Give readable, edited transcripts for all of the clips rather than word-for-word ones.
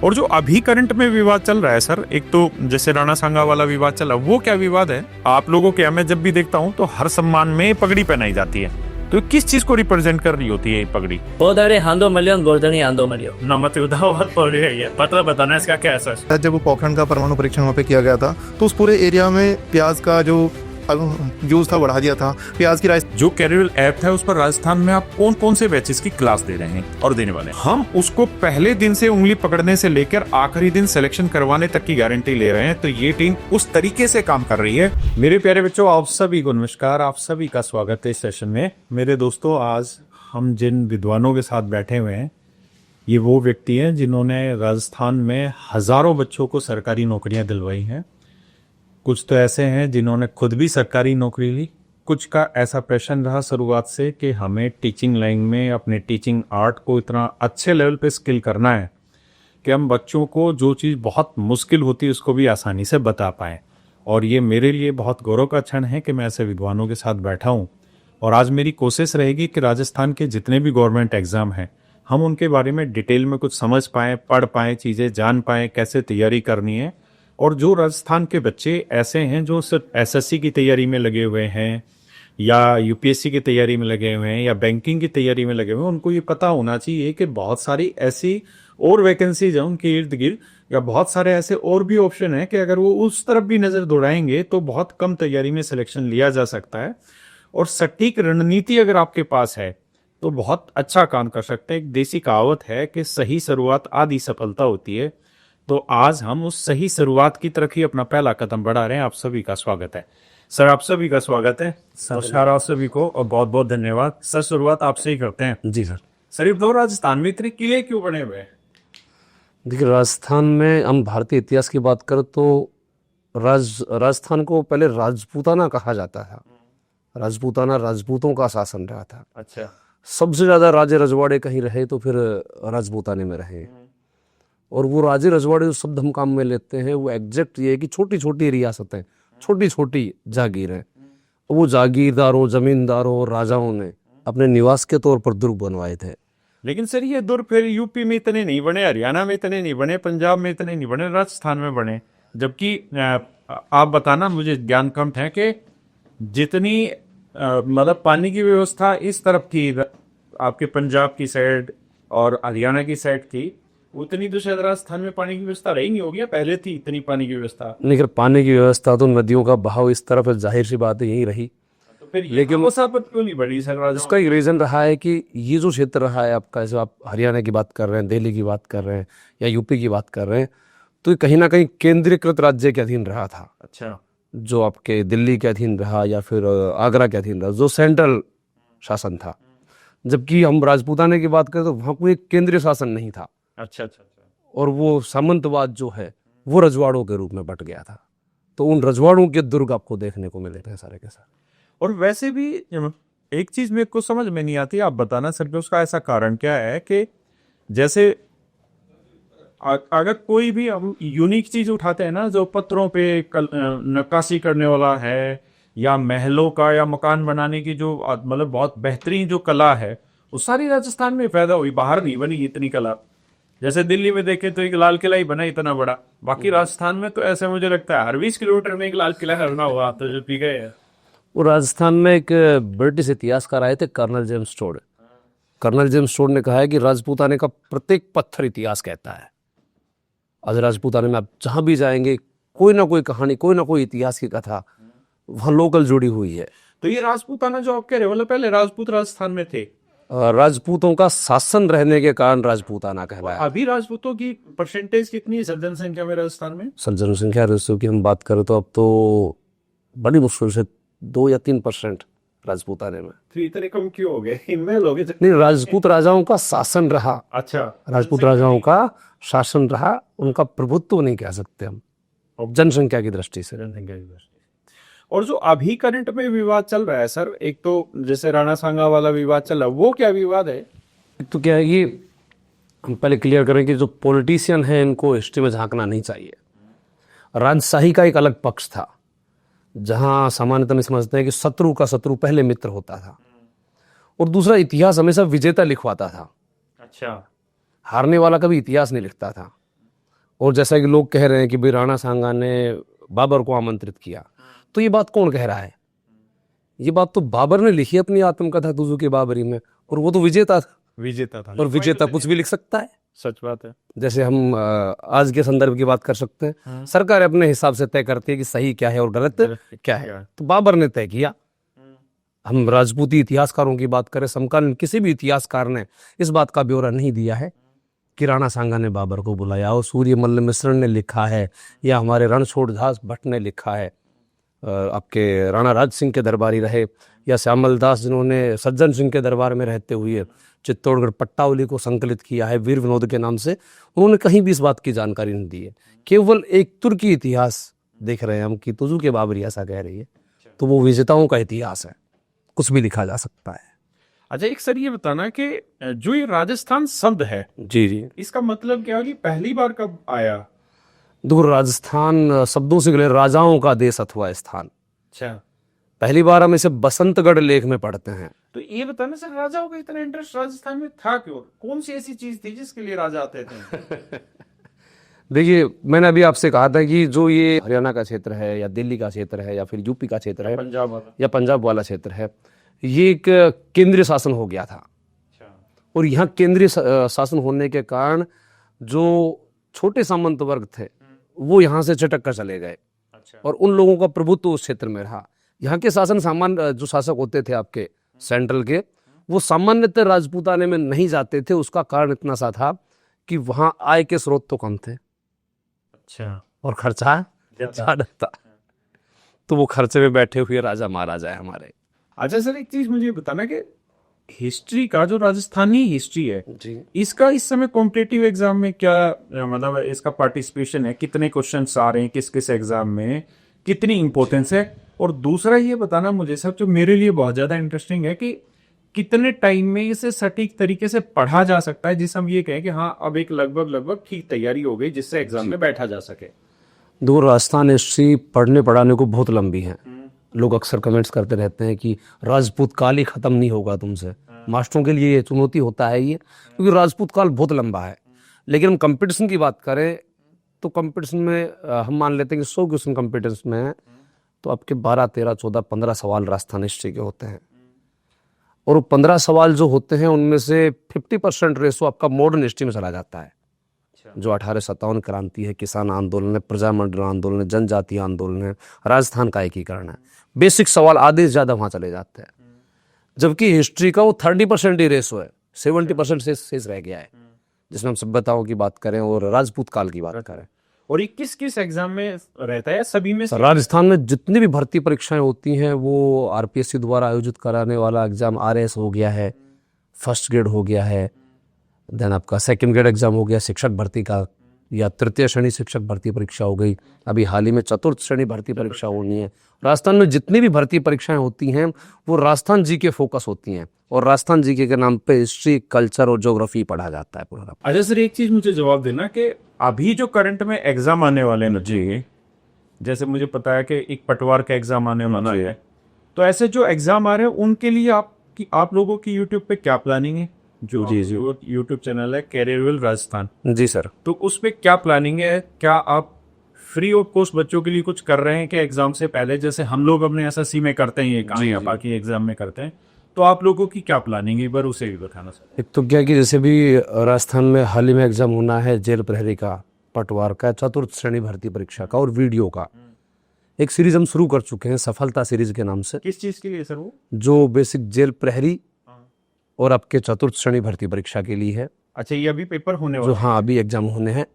और जो अभी करंट में विवाद चल रहा है सर, एक तो जैसे राणा सांगा वाला विवाद चला, वो क्या विवाद है आप लोगों के? मैं जब भी देखता हूँ तो हर सम्मान में पगड़ी पहनाई जाती है, तो किस चीज को रिप्रेजेंट कर रही होती है ये पगड़ी? गोदावरी हांदो मलियन गोल्डनी हांदो मलियो नमत उदावत पड़ रही है, पता बताना इसका क्या है सर? जब वो पोखरण का परमाणु परीक्षण वहाँ पे किया गया था तो उस पूरे एरिया में प्याज का जो यूज था बढ़ा दिया था। प्याज की राइस जो कैरियर ऐप है उस पर राजस्थान में आप कौन कौन से बैचेस की क्लास दे रहे हैं और देने वाले हैं? हम उसको पहले दिन से उंगली पकड़ने से लेकर आखिरी दिन सिलेक्शन करवाने तक की गारंटी ले रहे हैं, तो ये टीम उस तरीके से काम कर रही है। मेरे प्यारे बच्चों, आप सभी को नमस्कार, आप सभी का स्वागत है इस सेशन में। मेरे दोस्तों, आज हम जिन विद्वानों के साथ बैठे हुए हैं, ये वो व्यक्ति हैं जिन्होंने राजस्थान में हजारों बच्चों को सरकारी नौकरियां दिलवाई हैं। कुछ तो ऐसे हैं जिन्होंने खुद भी सरकारी नौकरी ली, कुछ का ऐसा पैशन रहा शुरुआत से कि हमें टीचिंग लाइन में अपने टीचिंग आर्ट को इतना अच्छे लेवल पे स्किल करना है कि हम बच्चों को जो चीज़ बहुत मुश्किल होती है उसको भी आसानी से बता पाएं। और ये मेरे लिए बहुत गौरव का क्षण है कि मैं ऐसे विद्वानों के साथ बैठा हूँ। और आज मेरी कोशिश रहेगी कि राजस्थान के जितने भी गवर्नमेंट एग्जाम हैं, हम उनके बारे में डिटेल में कुछ समझ पाएँ, पढ़ पाएँ, चीज़ें जान पाएँ, कैसे तैयारी करनी है। और जो राजस्थान के बच्चे ऐसे हैं जो सिर्फ एसएससी की तैयारी में लगे हुए हैं या यूपीएससी की तैयारी में लगे हुए हैं या बैंकिंग की तैयारी में लगे हुए हैं, उनको ये पता होना चाहिए कि बहुत सारी ऐसी और वैकेंसीज हैं उनके इर्द गिर्द, या बहुत सारे ऐसे और भी ऑप्शन हैं कि अगर वो उस तरफ भी नज़र दौड़ाएंगे तो बहुत कम तैयारी में सिलेक्शन लिया जा सकता है। और सटीक रणनीति अगर आपके पास है तो बहुत अच्छा काम कर सकते हैं। एक देसी कहावत है कि सही शुरुआत आधी सफलता होती है। तो आज हम उस सही शुरुआत की तरफ ही अपना पहला कदम बढ़ा रहे हैं। आप सभी का स्वागत है सर, आप सभी का स्वागत है। नमस्कार आप सभी को और बहुत बहुत धन्यवाद। सर, शुरुआत आपसे ही करते हैं। जी सर। सर, ये बताओ, राजस्थान में इतने किले क्यों बने हुए हैं? देखिए, राजस्थान में हम भारतीय इतिहास की बात करें तो राजस्थान को पहले राजपूताना कहा जाता था। राजपूताना राजपूतों का शासन रहा था। अच्छा। सबसे ज्यादा राजे रजवाड़े कहीं रहे तो फिर राजपूताने में रहे। और वो राजे रजवाड़े जो शब्द हम काम में लेते हैं वो एग्जैक्ट ये है कि छोटी छोटी रियासतें, छोटी छोटी जागीरें, वो जागीरदारों, जमींदारों और राजाओं ने अपने निवास के तौर पर दुर्ग बनवाए थे। लेकिन सर, ये दुर्ग फिर यूपी में इतने नहीं बने, हरियाणा में इतने नहीं बने, पंजाब में इतने नहीं बने, राजस्थान में बने। जबकि आप बताना, मुझे ज्ञान कम है कि जितनी मतलब पानी की व्यवस्था इस तरफ थी आपके पंजाब की साइड और हरियाणा की साइड की, उतनी तो शायद राजस्थान में पानी की व्यवस्था रही नहीं होगी। पहले थी इतनी पानी की व्यवस्था? लेकिन पानी की व्यवस्था तो नदियों का बहाव इस तरफ जाहिर सी बात है यही रही। तो फिर लेकिन मसाफत क्यों नहीं बढ़ी सर? उसका एक रीजन रहा है कि ये जो क्षेत्र रहा है आपका, जैसे आप हरियाणा की बात कर रहे हैं, दिल्ली की बात कर रहे हैं या यूपी की बात कर रहे हैं, तो ये कहीं ना कहीं केंद्रीकृत राज्य के अधीन रहा था। अच्छा। जो आपके दिल्ली के अधीन रहा या फिर आगरा के अधीन रहा, जो सेंट्रल शासन था। जबकि हम राजपूताने की बात करें तो वहाँ कोई केंद्रीय शासन नहीं था। अच्छा अच्छा। और वो सामंतवाद जो है वो रजवाड़ों के रूप में बट गया था। तो उन रजवाड़ों के दुर्ग आपको देखने को मिले थे सारे के सारे। और वैसे भी एक चीज मेरे को समझ में नहीं आती, आप बताना सर, उसका ऐसा कारण क्या है कि जैसे अगर कोई भी हम यूनिक चीज उठाते हैं ना, जो पत्थरों पे नक्काशी करने वाला है या महलों का या मकान बनाने की जो मतलब बहुत बेहतरीन जो कला है, वो सारी राजस्थान में पैदा हुई, बाहर नहीं बनी इतनी कला। जैसे दिल्ली में देखें तो एक लाल किला ही बना इतना बड़ा, बाकी राजस्थान में तो ऐसे मुझे लगता है हर 20 किलोमीटर में एक लाल किला बना हुआ, तो जो पी गए। वो राजस्थान में एक ब्रिटिश इतिहासकार आए थे, colonel James Tod. Colonel James Tod ने कहा है कि राजपूताने का प्रत्येक पत्थर इतिहास कहता है। आज राजपूताने में आप जहां भी जाएंगे कोई ना कोई कहानी, कोई ना कोई इतिहास की कथा वहां लोकल जुड़ी हुई है। तो ये राजपूताना जो आप कह रहे हो, मतलब पहले राजपूत राजस्थान में थे? राजपूतों का शासन रहने के कारण राजपूताना कहलाया। अभी राजपूतों की परसेंटेज कितनी है सर जनसंख्या में राजस्थान में? सर, जनसंख्या रेशियो की हम बात करें तो अब तो बड़ी मुश्किल से 2 या 3% राजपूताने में। तो इतने कम क्यों हो गए? इनमें लोग नहीं, राजपूत राजाओं का शासन रहा। अच्छा। राजपूत राजाओं का शासन रहा, उनका प्रभुत्व नहीं कह सकते हम जनसंख्या की दृष्टि से। और जो अभी करंट में विवाद चल रहा है सर, एक तो जैसे राणा सांगा वाला विवाद चल रहा है, वो क्या विवाद है? तो क्या है, ये हम पहले क्लियर करें कि जो पॉलिटिशियन है इनको हिस्ट्री में झांकना नहीं चाहिए। राजशाही का एक अलग पक्ष था, जहां सामान्यतः हम समझते हैं कि शत्रु का शत्रु पहले मित्र होता था, और दूसरा इतिहास हमेशा विजेता लिखवाता था। अच्छा। हारने वाला कभी इतिहास नहीं लिखता था। और जैसा कि लोग कह रहे हैं कि भाई राणा सांगा ने बाबर को आमंत्रित किया, तो ये बात कौन कह रहा है? ये बात तो बाबर ने लिखी अपनी आत्मकथा तुजू के बाबरी में, और वो तो विजेता था, विजेता था। और विजेता कुछ भी लिख सकता है। सच बात है। जैसे हम आज के संदर्भ की बात कर सकते हैं, सरकार अपने हिसाब से तय करती है कि सही क्या है और गलत क्या है, तो बाबर ने तय किया। हम राजपूती इतिहासकारों की बात करें, समकालीन किसी भी इतिहासकार ने इस बात का ब्यौरा नहीं दिया है कि राणा सांगा ने बाबर को बुलाया, और सूर्यमल्ल मिश्र ने लिखा है या हमारे रणछोड़दास भट्ट ने लिखा है, आपके राणा राज सिंह के दरबारी रहे, या श्यामल दास जिन्होंने सज्जन सिंह के दरबार में रहते हुए चित्तौड़गढ़ पट्टावली को संकलित किया है वीर विनोद के नाम से, उन्होंने कहीं भी इस बात की जानकारी नहीं दी है। केवल एक तुर्की इतिहास देख रहे हैं हम कि तुजू के बाबरी ऐसा कह रही है, तो वो विजेताओं का इतिहास है, कुछ भी लिखा जा सकता है। अच्छा, एक सर ये बताना कि जो ये राजस्थान शब्द है, जी जी, इसका मतलब क्या है कि पहली बार कब आया? दूर राजस्थान शब्दों से राजाओं का देश अथवा स्थान। अच्छा, पहली बार हम इसे बसंतगढ़ लेख में पढ़ते हैं। तो ये बताना सर, राजाओं का इतना इंटरेस्ट राजस्थान में था क्यों? कौन सी ऐसी चीज थी जिसके लिए राजा आते थे? देखिए, मैंने अभी आपसे कहा था कि जो ये हरियाणा का क्षेत्र है या दिल्ली का क्षेत्र है या फिर यूपी का क्षेत्र है पंजाब वाला, या पंजाब वाला क्षेत्र है, ये एक केंद्रीय शासन हो गया था। और यहाँ केंद्रीय शासन होने के कारण जो छोटे सामंत वर्ग थे वो यहाँ से चटक कर चले गए, और उन लोगों का प्रभुत्व उस क्षेत्र में रहा। यहाँ के शासन सामान्य जो शासक होते थे आपके सेंट्रल के, वो सामान्यतः राजपूताने में नहीं जाते थे। उसका कारण इतना सा था कि वहाँ आय के स्रोत तो कम थे, अच्छा, और खर्चा ज्यादा था, तो वो खर्चे में बैठे हुए राजा महाराजा है हमारे। अच्छा सर, एक चीज मुझे बताना कि हिस्ट्री का जो राजस्थानी हिस्ट्री है जी, इसका इस समय कॉम्पिटिटिव एग्जाम में क्या मतलब इसका पार्टिसिपेशन है, कितने क्वेश्चंस आ रहे हैं, किस किस एग्जाम में, कितनी इंपॉर्टेंस है? और दूसरा ये बताना मुझे सर, जो मेरे लिए बहुत ज्यादा इंटरेस्टिंग है, कि कितने टाइम में इसे सटीक तरीके से पढ़ा जा सकता है जिससे हम ये कहें कि हाँ अब एक लगभग ठीक तैयारी हो गई जिससे एग्जाम में बैठा जा सके। दूर राजस्थान हिस्ट्री पढ़ने पढ़ाने को बहुत लंबी है। लोग अक्सर कमेंट्स करते रहते हैं कि राजपूत काल ही खत्म नहीं होगा तुमसे। मास्टरों के लिए ये चुनौती होता है ये, क्योंकि राजपूत काल बहुत लंबा है। लेकिन हम कंपटीशन की बात करें तो कंपटीशन में हम मान लेते हैं कि 100 क्वेश्चन कंपटीशन में है, तो आपके 12, 13, 14, 15 सवाल राजस्थान हिस्ट्री के होते हैं। और वो 15 सवाल जो होते हैं उनमें से 50% रेशो आपका मॉडर्न हिस्ट्री में चला जाता है। जो 1857 क्रांति है, किसान आंदोलन है, प्रजामंडल आंदोलन है, जनजातीय आंदोलन है, राजस्थान का एकीकरण है, बेसिक सवाल आधे से ज्यादा वहां चले जाते हैं। जबकि हिस्ट्री का वो 30% ही रेशो है, 70% से शेष रह गया है, जिसमें हम सभ्यताओं की बात करें और राजपूत काल की बात करें। और ये किस किस एग्जाम में रहता है? सभी में? राजस्थान में जितनी भी भर्ती परीक्षाएं होती हैं वो आरपीएससी द्वारा आयोजित कराने वाला एग्जाम आरएस हो गया है, फर्स्ट ग्रेड हो गया है, देन आपका सेकंड ग्रेड एग्जाम हो गया शिक्षक भर्ती का, या तृतीय श्रेणी शिक्षक भर्ती परीक्षा हो गई, अभी हाल ही में चतुर्थ श्रेणी भर्ती परीक्षा होनी है। राजस्थान में जितनी भी भर्ती परीक्षाएं होती हैं वो राजस्थान जी के फोकस होती हैं, और राजस्थान जी के नाम पे हिस्ट्री, कल्चर और ज्योग्राफी पढ़ा जाता है पूरा। अच्छा सर, एक चीज मुझे जवाब देना कि अभी जो करंट में एग्जाम आने वाले हैं जी, जैसे मुझे पता है कि एक पटवार का एग्जाम आने वाला है, तो ऐसे जो एग्जाम आ रहे हैं उनके लिए आप लोगों की यूट्यूब पे क्या प्लानिंग है? जो यूट्यूब चैनल है कैरियर राजस्थान, जी सर, तो उस पे क्या प्लानिंग है? क्या आप फ्री ऑफ कॉस्ट बच्चों के लिए कुछ कर रहे हैं कि एग्जाम से पहले, जैसे हम लोग अपने एसएससी में करते हैं ये काम या बाकी एग्जाम में करते हैं, तो आप लोगों की क्या प्लानिंग है? एक बार उसे भी बताना सर। एक तो क्या कि जैसे भी राजस्थान में हाल ही में एग्जाम होना है जेल प्रहरी का, पटवार का, चतुर्थ श्रेणी भर्ती परीक्षा का और वीडियो का, एक सीरीज हम शुरू कर चुके हैं सफलता सीरीज के नाम से। किस चीज के लिए सर वो? जो बेसिक जेल प्रहरी और आपके चतुर्थ श्रेणी भर्ती परीक्षा के लिए है। अच्छा, ये अभी पेपर होने जो वाला? हाँ, अभी एग्जाम होने हैं।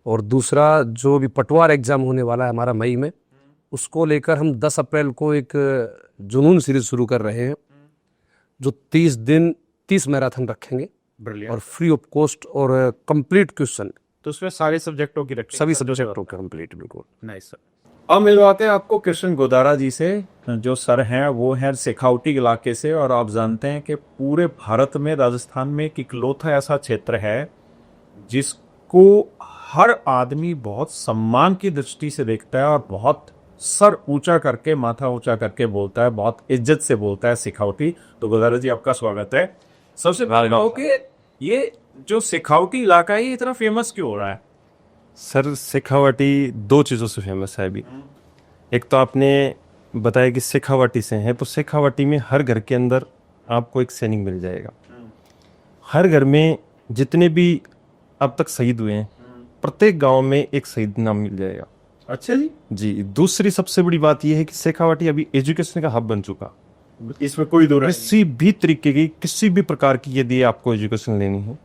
और दूसरा जो भी पटवार एग्जाम होने वाला है हमारा मई में, उसको लेकर हम 10 अप्रैल को एक जुनून सीरीज शुरू कर रहे हैं, जो 30 दिन 30 मैराथन रखेंगे, और फ्री ऑफ कॉस्ट और कंप्लीट क्वेश्चन। तो उसमें सारे सब्जेक्टों की रखेंगे? सभी सब्जेक्टों के कंप्लीट, बिल्कुल। Nice sir. अब मिलवाते हैं आपको कृष्ण गोदारा जी से, जो सर हैं वो हैं शेखावटी इलाके से, और आप जानते हैं कि पूरे भारत में राजस्थान में एक इकलौता ऐसा क्षेत्र है जिसको हर आदमी बहुत सम्मान की दृष्टि से देखता है और बहुत सर ऊंचा करके, माथा ऊंचा करके बोलता है, बहुत इज्जत से बोलता है शेखावटी। तो गोदारा जी, आपका स्वागत है। सबसे पहले कि ये जो शेखावटी इलाका है ये इतना फेमस क्यों हो रहा है? सर शेखावाटी दो चीज़ों से फेमस है अभी। एक तो आपने बताया कि शेखावाटी से है, तो शेखावाटी में हर घर के अंदर आपको एक सैनिक मिल जाएगा। हर घर में जितने भी अब तक शहीद हुए हैं, प्रत्येक गांव में एक शहीद नाम मिल जाएगा। अच्छा जी। जी, दूसरी सबसे बड़ी बात यह है कि शेखावाटी अभी एजुकेशन का हब बन चुका। इसमें कोई दो राय नहीं। किसी भी तरीके की, किसी भी प्रकार की यदि आपको एजुकेशन लेनी है,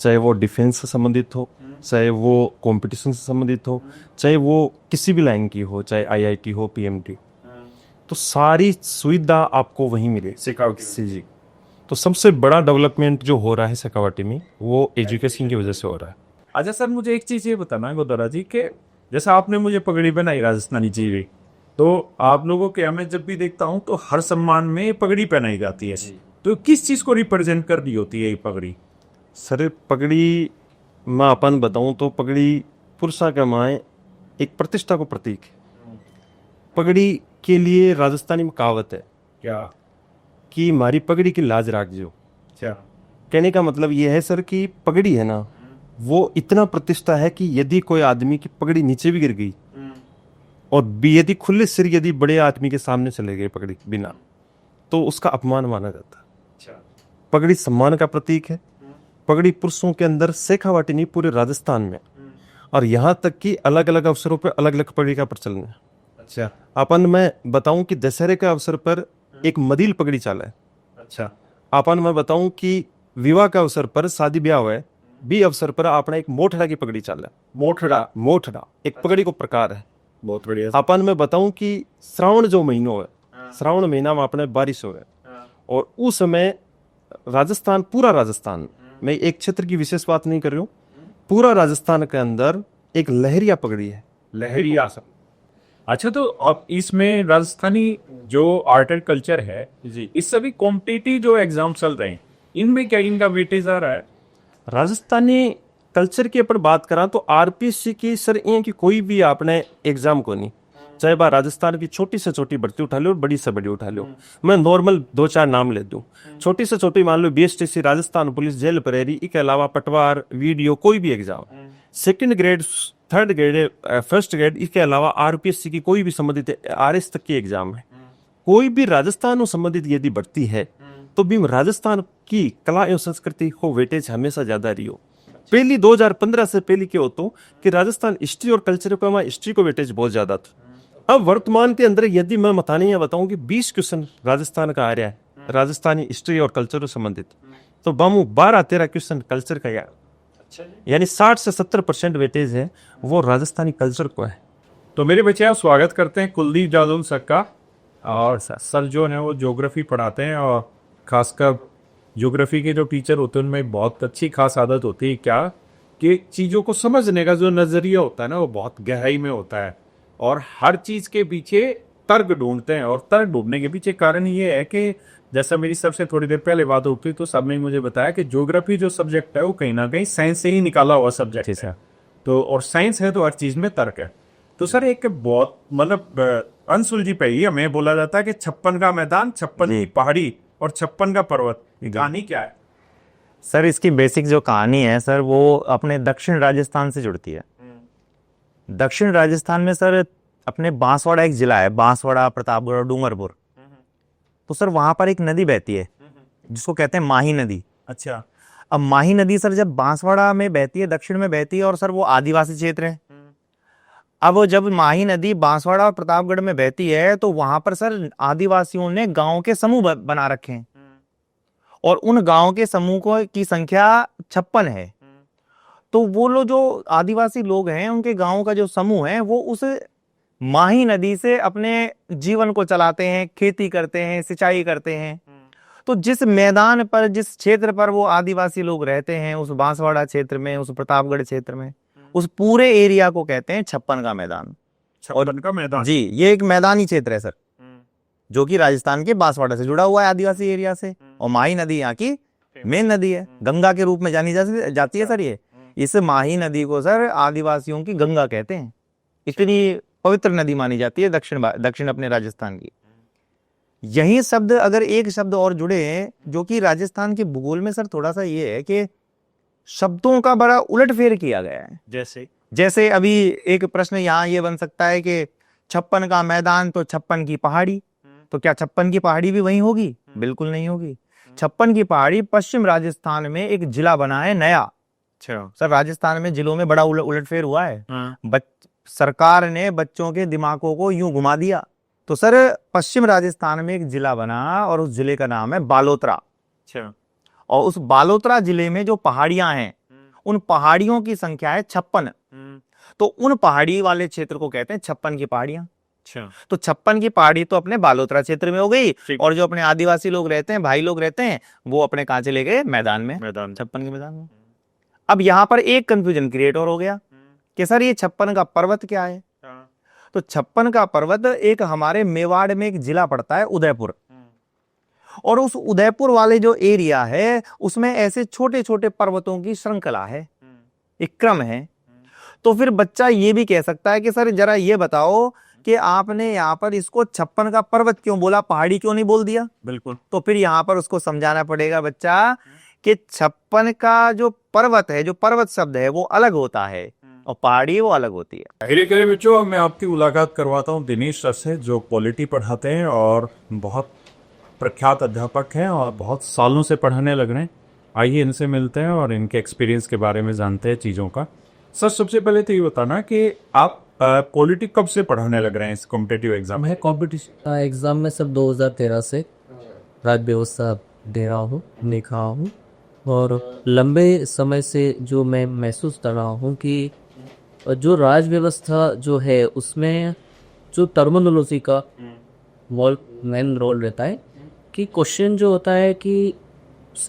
चाहे वो डिफेंस से संबंधित हो, चाहे वो कंपटीशन से संबंधित हो, चाहे वो किसी भी लाइन की हो, चाहे आईआईटी हो, पीएमटी, तो सारी सुविधा आपको वहीं मिले शेखावाटी जी। तो सबसे बड़ा डेवलपमेंट जो हो रहा है शेखावाटी में, वो एजुकेशन की वजह से हो रहा है। अच्छा सर, मुझे एक चीज ये बताना है गोदारा जी के जैसा आपने मुझे पगड़ी बनाई राजस्थानी जी, तो आप लोगों के मैं जब भी देखता हूँ तो हर सम्मान में ये पगड़ी पहनाई जाती है। तो किस चीज को रिप्रेजेंट कर रही होती है ये पगड़ी? सर पगड़ी मैं अपन बताऊं तो पगड़ी पुरुषा का माए एक प्रतिष्ठा को प्रतीक है। पगड़ी के लिए राजस्थानी में कहावत है क्या? कि मारी पगड़ी की लाज राख जो। क्या कहने का मतलब ये है सर कि पगड़ी है ना, वो इतना प्रतिष्ठा है कि यदि कोई आदमी की पगड़ी नीचे भी गिर गई और यदि खुले सिर यदि बड़े आदमी के सामने चले गए पगड़ी बिना, तो उसका अपमान माना जाता है। पगड़ी सम्मान का प्रतीक है। पगड़ी पुरुषों के अंदर शेखावाटी नहीं, पूरे राजस्थान में, और यहाँ तक कि अलग अलग अवसरों पर अलग अलग पगड़ी का प्रचलन है। अच्छा अपन मैं बताऊं कि दशहरे के अवसर पर एक मदील पगड़ी चाला है। अच्छा अपन मैं बताऊं कि विवाह के अवसर पर, शादी ब्याह हुआ है भी अवसर पर अपना एक मोठड़ा की पगड़ी चाला है। मोठड़ा एक पगड़ी को प्रकार है। बहुत बढ़िया। अपन मैं बताऊं कि श्रावण जो महीनो है, श्रावण महीना में अपने बारिश हो है, और उस समय राजस्थान, पूरा राजस्थान, मैं एक क्षेत्र की विशेष बात नहीं कर रही हूँ, पूरा राजस्थान के अंदर एक लहरिया पगड़ी है। लहरिया। अच्छा, तो अब इसमें राजस्थानी जो आर्ट एंड कल्चर है जी, इस सभी कॉम्पिटिटिव जो एग्जाम चल रहे हैं इनमें क्या इनका वेटेज आ रहा है? राजस्थानी कल्चर की अपन बात करा तो आरपीएससी की सर ये कि कोई भी आपने एग्जाम को नहीं, चाहे बात राजस्थान की छोटी से छोटी भर्ती उठा लो और बड़ी से बड़ी उठा लो, मैं नॉर्मल दो चार नाम ले दूं। छोटी से छोटी मान लो बीएसटीसी, राजस्थान पुलिस, जेल परेरी, इसके अलावा पटवार, वीडियो, कोई भी exam, second grade, third grade, first grade, इसके अलावा आरपीएससी की कोई भी संबंधित आरएस तक की एग्जाम है, कोई भी राजस्थान संबंधित यदि बढ़ती है तो भी राजस्थान की कला एवं संस्कृति को वेटेज हमेशा ज्यादा रही हो। पहली 2015 से पहले क्या हो तो कि राजस्थान हिस्ट्री और कल्चर को, हिस्ट्री को वेटेज बहुत ज्यादा था। अब वर्तमान के अंदर यदि मैं बताने या बताऊं कि 20 क्वेश्चन राजस्थान का आ रहा है, राजस्थानी हिस्ट्री और कल्चर से संबंधित, तो बामू 12-13 क्वेश्चन कल्चर का, यानी 60 से 70% वेटेज है वो राजस्थानी कल्चर को है। तो मेरे बच्चे आप स्वागत करते हैं कुलदीप जादौन सर का। और सर जो है वो ज्योग्राफी पढ़ाते हैं, और खासकर ज्योग्राफी के जो टीचर होते हैं उनमें बहुत अच्छी खास आदत होती है क्या कि चीज़ों को समझने का जो नज़रिया होता है ना वो बहुत गहराई में होता है, और हर चीज़ के पीछे तर्क ढूंढते हैं। और तर्क ढूंढने के पीछे कारण ये है कि जैसा मेरी सबसे थोड़ी देर पहले बात होती तो सबने मुझे बताया कि ज्योग्राफी जो सब्जेक्ट है वो कहीं ना कहीं साइंस से ही निकाला हुआ सब्जेक्ट है। तो और साइंस है तो हर चीज़ में तर्क है। तो सर एक बहुत मतलब अनसुलझी पहेली हमें बोला जाता है कि 56 का मैदान, 56 की पहाड़ी और 56 का पर्वत, कहानी क्या है? सर इसकी बेसिक जो कहानी है सर वो अपने दक्षिण राजस्थान से जुड़ती है। दक्षिण राजस्थान में सर अपने बांसवाड़ा एक जिला है, बांसवाड़ा, प्रतापगढ़ और डूंगरपुर। तो सर वहां पर एक नदी बहती है जिसको कहते हैं माही नदी। अच्छा। अब माही नदी सर जब बांसवाड़ा में बहती है, दक्षिण में बहती है, और सर वो आदिवासी क्षेत्र है। अब जब माही नदी बांसवाड़ा और प्रतापगढ़ में बहती है तो वहां पर सर आदिवासियों ने गांव के समूह बना रखे हैं, और उन गांव के समूह को की संख्या 56 है। तो वो लोग जो आदिवासी लोग हैं उनके गांव का जो समूह है वो उस माही नदी से अपने जीवन को चलाते हैं, खेती करते हैं, सिंचाई करते हैं। तो जिस मैदान पर, जिस क्षेत्र पर वो आदिवासी लोग रहते हैं, उस बांसवाड़ा क्षेत्र में, उस प्रतापगढ़ क्षेत्र में, उस पूरे एरिया को कहते हैं 56 का मैदान। 56 का मैदान जी, ये एक मैदानी क्षेत्र है सर, जो कि राजस्थान के बांसवाड़ा से जुड़ा हुआ है, आदिवासी एरिया से। और माही नदी यहाँ की मेन नदी है, गंगा के रूप में जानी जाती है सर। ये इस माही नदी को सर आदिवासियों की गंगा कहते हैं, इतनी पवित्र नदी मानी जाती है दक्षिण अपने राजस्थान की। यही शब्द अगर एक शब्द और जुड़े जो कि राजस्थान के भूगोल में सर थोड़ा सा ये है कि शब्दों का बड़ा उलटफेर किया गया है। जैसे जैसे अभी एक प्रश्न यहाँ ये बन सकता है कि 56 का मैदान तो 56 की पहाड़ी, तो क्या 56 की पहाड़ी भी वहीं होगी? बिल्कुल नहीं होगी। 56 की पहाड़ी पश्चिम राजस्थान में एक जिला बना है नया। अच्छा। सर राजस्थान में जिलों में बड़ा उलटफेर हुआ है। सरकार ने बच्चों के दिमागों को यूं घुमा दिया। तो सर पश्चिम राजस्थान में एक जिला बना और उस जिले का नाम है बालोतरा। अच्छा। और उस बालोतरा जिले में जो पहाड़ियां हैं उन पहाड़ियों की संख्या है 56। तो उन पहाड़ी वाले क्षेत्र को कहते हैं 56 की पहाड़ियां। अच्छा। तो 56 की पहाड़ी तो अपने बालोतरा क्षेत्र में हो गई, और जो अपने आदिवासी लोग रहते हैं, भाई लोग रहते हैं, वो अपने कहां चले गए? मैदान में, 56 के मैदान में। अब यहां पर एक कंफ्यूजन क्रिएट और हो गया कि सर ये 56 का पर्वत क्या है? तो 56 का पर्वत एक हमारे मेवाड़ में एक जिला पड़ता है उदयपुर, और उस उदयपुर वाले जो एरिया है उसमें ऐसे छोटे छोटे पर्वतों की श्रृंखला है, एक क्रम है। तो फिर बच्चा ये भी कह सकता है कि सर जरा ये बताओ कि आपने यहाँ पर इसको 56 का पर्वत क्यों बोला, पहाड़ी क्यों नहीं बोल दिया? बिल्कुल। तो फिर यहाँ पर उसको समझाना पड़ेगा बच्चा कि 56 का जो पर्वत है, जो पर्वत शब्द है वो अलग होता है और पहाड़ी वो अलग होती है। धीरे धीरे बच्चों मैं आपकी मुलाकात करवाता हूँ दिनेश सर से, जो पॉलिटी पढ़ाते हैं और बहुत प्रख्यात अध्यापक हैं और बहुत सालों से पढ़ाने लग रहे हैं। आइए इनसे मिलते हैं और इनके एक्सपीरियंस के बारे में जानते हैं चीज़ों का। सर सबसे पहले तो ये बताना कि आप पॉलिटी कब से पढ़ाने लग रहे हैं इस कॉम्पिटिटिव एग्जाम? मैं कॉम्पिटिशन एग्ज़ाम में सब 2013 से राज्य व्यवस्था दे रहा हूँ, लिखा हूँ, और लंबे समय से जो मैं महसूस कर रहा हूँ कि जो राज व्यवस्था जो है उसमें जो टर्मिनोलॉजी का मेन रोल रहता है कि क्वेश्चन जो होता है कि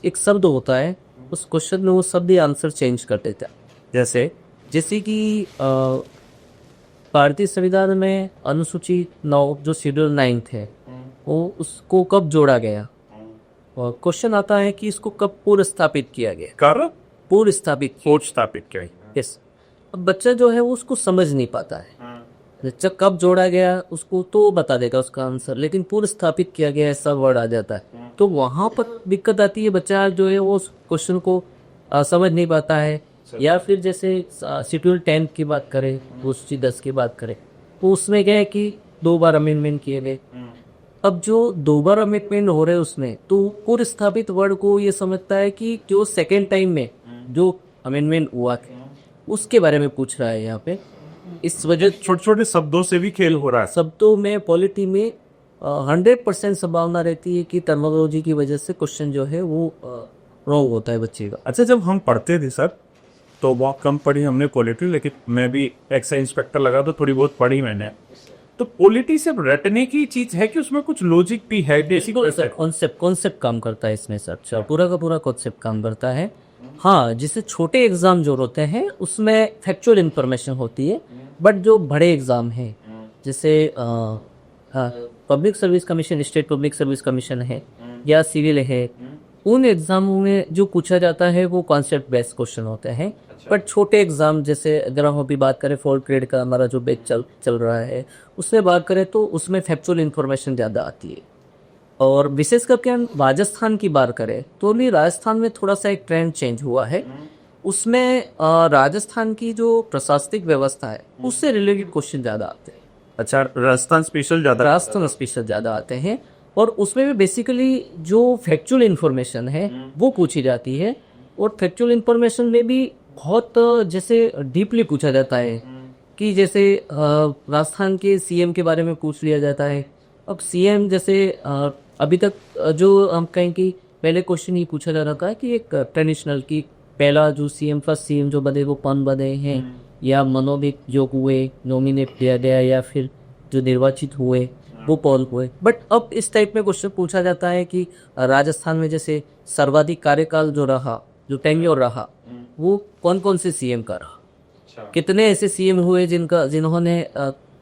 एक शब्द होता है, उस क्वेश्चन में वो शब्द ही आंसर चेंज कर देता है। जैसे कि भारतीय संविधान में अनुसूची 9 जो शेड्यूल 9 है वो उसको कब जोड़ा गया, और क्वेश्चन आता है कि इसको कब पूर्व स्थापित किया गया। पूर्व स्थापित किया। यस। अब बच्चा जो है वो उसको समझ नहीं पाता है। बच्चा कब जोड़ा गया उसको तो बता देगा उसका आंसर, लेकिन पूर्व स्थापित किया गया ऐसा वर्ड आ जाता है, तो वहाँ पर दिक्कत आती है। बच्चा जो है वो उस क्वेश्चन को समझ नहीं पाता है। या फिर जैसे शेड्यूल 10 की बात करें, अनुसूची 10 की बात करें, तो उसमें क्या है कि 2 बार अमेंडमेंट किए गए। अब जो 2 बार अमेंडमेंट हो रहे हैं उसमें तो पूर्व स्थापित वर्ड को ये समझता है कि जो सेकेंड टाइम में जो अमेंडमेंट हुआ उसके बारे में पूछ रहा है यहाँ पे। इस वजह छोटे छोटे शब्दों से भी खेल हो रहा है। शब्दों में पॉलिटी में 100% संभावना रहती है कि टर्मिनोलॉजी की वजह से क्वेश्चन जो है वो रॉन्ग होता है बच्चे का। अच्छा, जब हम पढ़ते थे सर तो बहुत कम पढ़ी हमने पॉलिटी, लेकिन मैं भी एक्साइज इंस्पेक्टर लगा तो थोड़ी बहुत पढ़ी मैंने। तो पॉलिटी सिर्फ रटने की चीज है कि उसमें कुछ लॉजिक भी है? कॉन्सेप्ट काम करता है इसमें सर। अच्छा, पूरा का पूरा कॉन्सेप्ट काम करता है। हाँ, जिसे छोटे एग्जाम जो होते हैं उसमें फैक्चुअल इंफॉर्मेशन होती है, बट जो बड़े एग्जाम हैं जैसे public service commission, state public service commission है या सिविल है, उन एग्जामों में जो पूछा जाता है वो कॉन्सेप्ट बेस्ड क्वेश्चन होते हैं। बट छोटे एग्जाम जैसे अगर हम अभी बात करें 4th ग्रेड का हमारा जो बैच चल रहा है उससे बात करें तो उसमें फैक्चुअल इंफॉर्मेशन ज़्यादा आती है। और विशेष करके हम राजस्थान की बात करें तो भी राजस्थान में थोड़ा सा एक ट्रेंड चेंज हुआ है। उसमें राजस्थान की जो प्रशासनिक व्यवस्था है उससे रिलेटेड क्वेश्चन ज़्यादा आते हैं। अच्छा, राजस्थान स्पेशल ज़्यादा आते हैं, और उसमें भी बेसिकली जो फैक्चुअल इंफॉर्मेशन है वो पूछी जाती है। और फैक्चुअल इंफॉर्मेशन में भी बहुत जैसे डीपली पूछा जाता है कि जैसे राजस्थान के सीएम के बारे में पूछ लिया जाता है। अब सीएम जैसे अभी तक जो हम कहें कि पहले क्वेश्चन ये पूछा जा रहा था कि एक ट्रेडिशनल की पहला जो सीएम, फर्स्ट सीएम जो बने वो कौन बने हैं, या मनोनीत जो हुए, नॉमिनेट किया गया, या फिर जो निर्वाचित हुए वो कौन हुए। बट अब इस टाइप में क्वेश्चन पूछा जाता है कि राजस्थान में जैसे सर्वाधिक कार्यकाल जो रहा, जो टेन्योर रहा, वो कौन कौन से सीएम का रहा, कितने ऐसे सीएम हुए जिन्होंने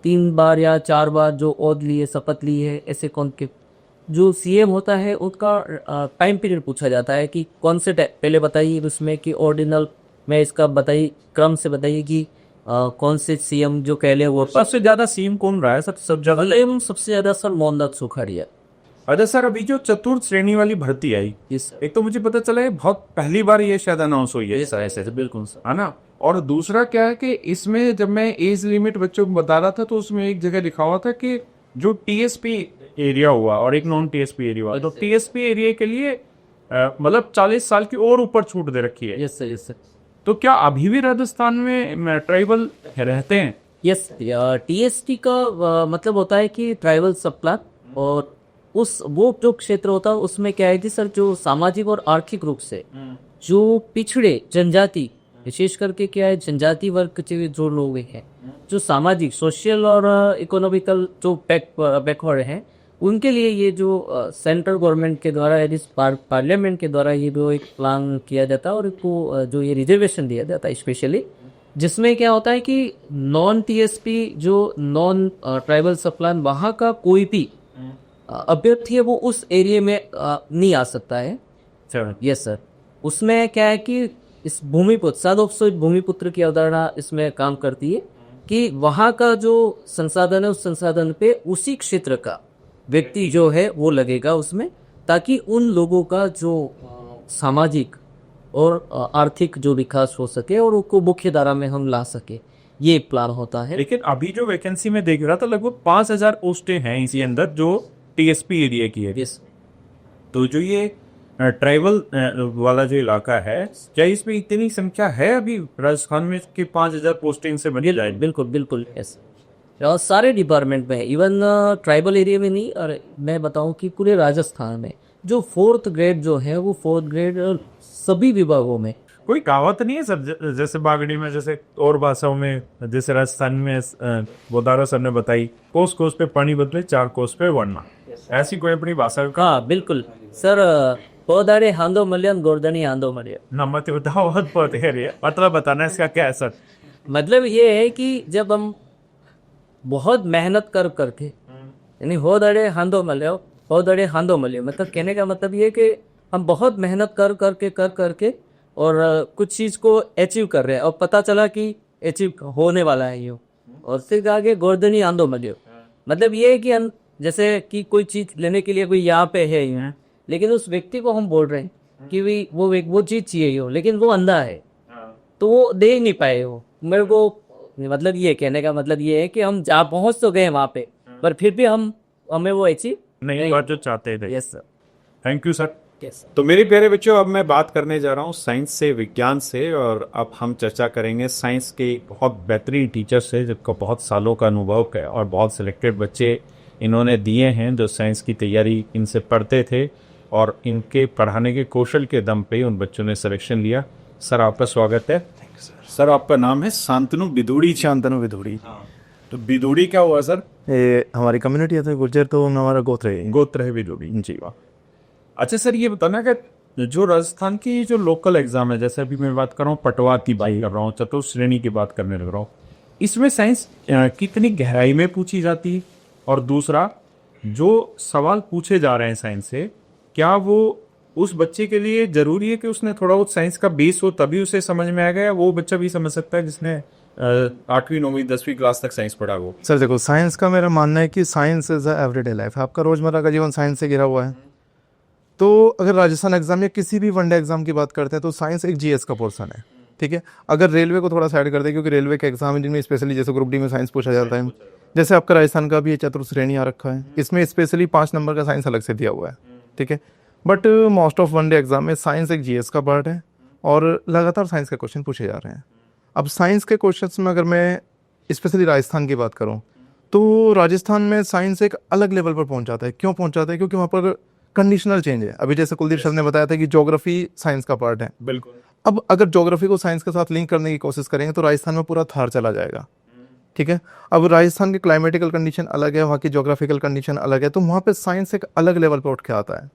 3 बार या 4 बार जो ओथ लिए, शपथ ली है, ऐसे कौन के जो सीएम होता है उनका टाइम पीरियड पूछा जाता है कि कौन से पहले बताइए उसमें कि ऑर्डिनल में इसका बताइए, क्रम से बताइए कि कौन से सीएम जो कह ले वो सबसे ज्यादा सीएम कौन रहा है सर? सबसे ज्यादा सर मोहनदास सुखाड़िया। अच्छा सर, अभी जो चतुर्थ श्रेणी वाली भर्ती आई, एक तो मुझे पता चला है बहुत पहली बार ये शायद अनाउंस हुई है। ऐसे बिल्कुल सर, है ना? और दूसरा क्या है कि इसमें जब मैं एज लिमिट बच्चों को बता रहा था तो उसमें एक जगह लिखा हुआ था कि जो टीएसपी एरिया हुआ और एक नॉन टीएसपी एरिया हुआ, तो टीएसपी एरिया के लिए मतलब 40 साल की और ऊपर छूट दे रखी है। Yes sir, yes sir. तो क्या अभी भी राजस्थान में ट्राइबल रहते हैं? यस, टीएसटी का मतलब होता है कि ट्राइबल सब प्लान, और उस वो जो क्षेत्र होता है उसमें क्या है कि सर जो सामाजिक और आर्थिक रूप से जो पिछड़े जनजाति, विशेष करके क्या है जनजाति वर्ग के जो लोग हैं, जो सामाजिक सोशल और इकोनॉमिकल जो बैकवर्ड हैं, उनके लिए ये जो सेंट्रल गवर्नमेंट के द्वारा यानी पार्लियामेंट के द्वारा ये जो एक प्लान किया जाता है और इनको जो ये रिजर्वेशन दिया जाता है स्पेशली, जिसमें क्या होता है कि नॉन टीएसपी जो नॉन ट्राइबल सब प्लान वहाँ का कोई भी अभ्यर्थी है वो उस एरिया में नहीं आ सकता है। Yes sir. उसमें क्या है कि इस भूमिपुत्र साधोपसो भूमिपुत्र की अवधारणा इसमें काम करती है कि वहाँ का जो संसाधन है उस संसाधन पे उसी क्षेत्र का व्यक्ति जो है वो लगेगा उसमें, ताकि उन लोगों का जो सामाजिक और आर्थिक जो विकास हो सके और उनको मुख्य धारा में हम ला सके, ये प्लान होता है। लेकिन अभी जो वैकेंसी में देख रहा था लगभग 5000 पोस्टें हैं इसी अंदर जो टीएसपी एरिया की है। यस। तो जो ये ट्राइबल वाला जो इलाका है, क्या इसमें इतनी संख्या है अभी राजस्थान में कि 5000 पोस्टिंग से बनी जाए? बिल्कुल बिल्कुल यस। और सारे डिपार्टमेंट में, इवन ट्राइबल एरिया में नहीं, और मैं बताऊं कि पूरे राजस्थान में जो 4th ग्रेड जो है वो 4th ग्रेड सभी विभागों में। कोई कहावत नहीं है सर, जैसे बागड़ी में, जैसे और भाषाओं में, जैसे राजस्थान में बोदारा सर ने बताई, कोस कोस पे पानी बदले 4 कोस पे वरना, ऐसी कोई अपनी भाषा का? हाँ बिल्कुल सर। पोदारे हांदो मलियन गोर्धनी हांदो मलियन। नमत बताओ, बहुत है मतलब बताना इसका क्या है सर? मतलब ये है कि जब हम बहुत मेहनत करके, यानी हो दड़े हांदो मलियो, हो दड़े हांदो मलियो, मतलब कहने का मतलब ये है कि हम बहुत मेहनत कर करके और कुछ चीज़ को अचीव कर रहे हैं और पता चला कि अचीव होने वाला है ये, और फिर आगे गोर्धनी आंदो मलियो, मतलब ये है कि हम जैसे कि कोई चीज़ लेने के लिए कोई यहाँ पे है यहाँ, लेकिन उस व्यक्ति को हम बोल रहे हैं कि वो चीज़ चाहिए हो, लेकिन वो अंधा है तो वो दे ही नहीं पाए हो मेरे को। मतलब ये कहने का मतलब ये है कि हम जा पहुंच तो गए वहाँ पे, पर फिर भी हमें वो अचीव नहीं बात जो चाहते थे। Yes sir. Thank you sir. Yes. तो मेरे प्यारे बच्चों, अब मैं बात करने जा रहा हूँ साइंस से, विज्ञान से, और अब हम चर्चा करेंगे साइंस के बहुत बेहतरीन टीचर से जिनको बहुत सालों का अनुभव है और बहुत सिलेक्टेड बच्चे इन्होंने दिए हैं जो साइंस की तैयारी इनसे पढ़ते थे, और इनके पढ़ाने के कौशल के दम पे उन बच्चों ने सिलेक्शन लिया। सर आपका स्वागत है। सर आपका नाम है शांतनु बिदुड़ी? शांतनु बिदुड़ी। तो बिदुड़ी क्या हुआ सर? ये हमारी कम्युनिटी है तो गुर्जर, तो हमारा गोत्र है। गोत्र है बिदुड़ी जी। वाह। अच्छा सर, ये बताना कि जो राजस्थान की जो लोकल एग्जाम है, जैसे अभी मैं बात कर रहा हूँ पटवा की बात कर रहा हूँ, चतुर्थ श्रेणी की बात करने लग रहा हूँ, इसमें साइंस कितनी गहराई में पूछी जाती है? और दूसरा, जो सवाल पूछे जा रहे हैं साइंस से, क्या वो उस बच्चे के लिए जरूरी है कि उसने थोड़ा बहुत साइंस का बेस हो तभी उसे समझ में आएगा, या वो बच्चा भी समझ सकता है जिसने 8वीं 9वीं 10वीं क्लास तक साइंस पढ़ा हो? सर देखो, साइंस का मेरा मानना है कि science is a everyday life. आपका रोजमर्रा का जीवन साइंस से घिरा हुआ है। तो अगर राजस्थान एग्जाम या किसी भी वनडे एग्जाम की बात करते हैं तो साइंस एक जीएस का पोर्सन है, ठीक है। अगर रेलवे को थोड़ा साइड कर दे, क्योंकि रेलवे के एग्जाम जिनमें स्पेशली जैसे ग्रुप डी में साइंस पूछा जाता है, जैसे आपका राजस्थान का भी ये चतुर्थ श्रेणी आ रखा है, इसमें स्पेशली 5 नंबर का साइंस अलग से दिया हुआ है, ठीक है। But most of one day exam में साइंस एक जीएस का पार्ट है और लगातार साइंस के क्वेश्चन पूछे जा रहे हैं। अब साइंस के क्वेश्चंस में अगर मैं स्पेशली राजस्थान की बात करूं तो राजस्थान में साइंस एक अलग लेवल पर पहुंच जाता है। क्यों पहुंच जाता है? क्योंकि वहाँ पर कंडीशनल चेंज है। अभी जैसे कुलदीप सर ने बताया था कि ज्योग्राफी साइंस का पार्ट है। बिल्कुल। अब अगर ज्योग्राफी को साइंस के साथ लिंक करने की कोशिश करेंगे तो राजस्थान में पूरा थार चला जाएगा, ठीक है। अब राजस्थान की क्लाइमेटिकल कंडीशन अलग है, वहाँ की ज्योग्राफिकल कंडीशन अलग है, तो वहाँ पे साइंस एक अलग लेवल पर उठ के आता है।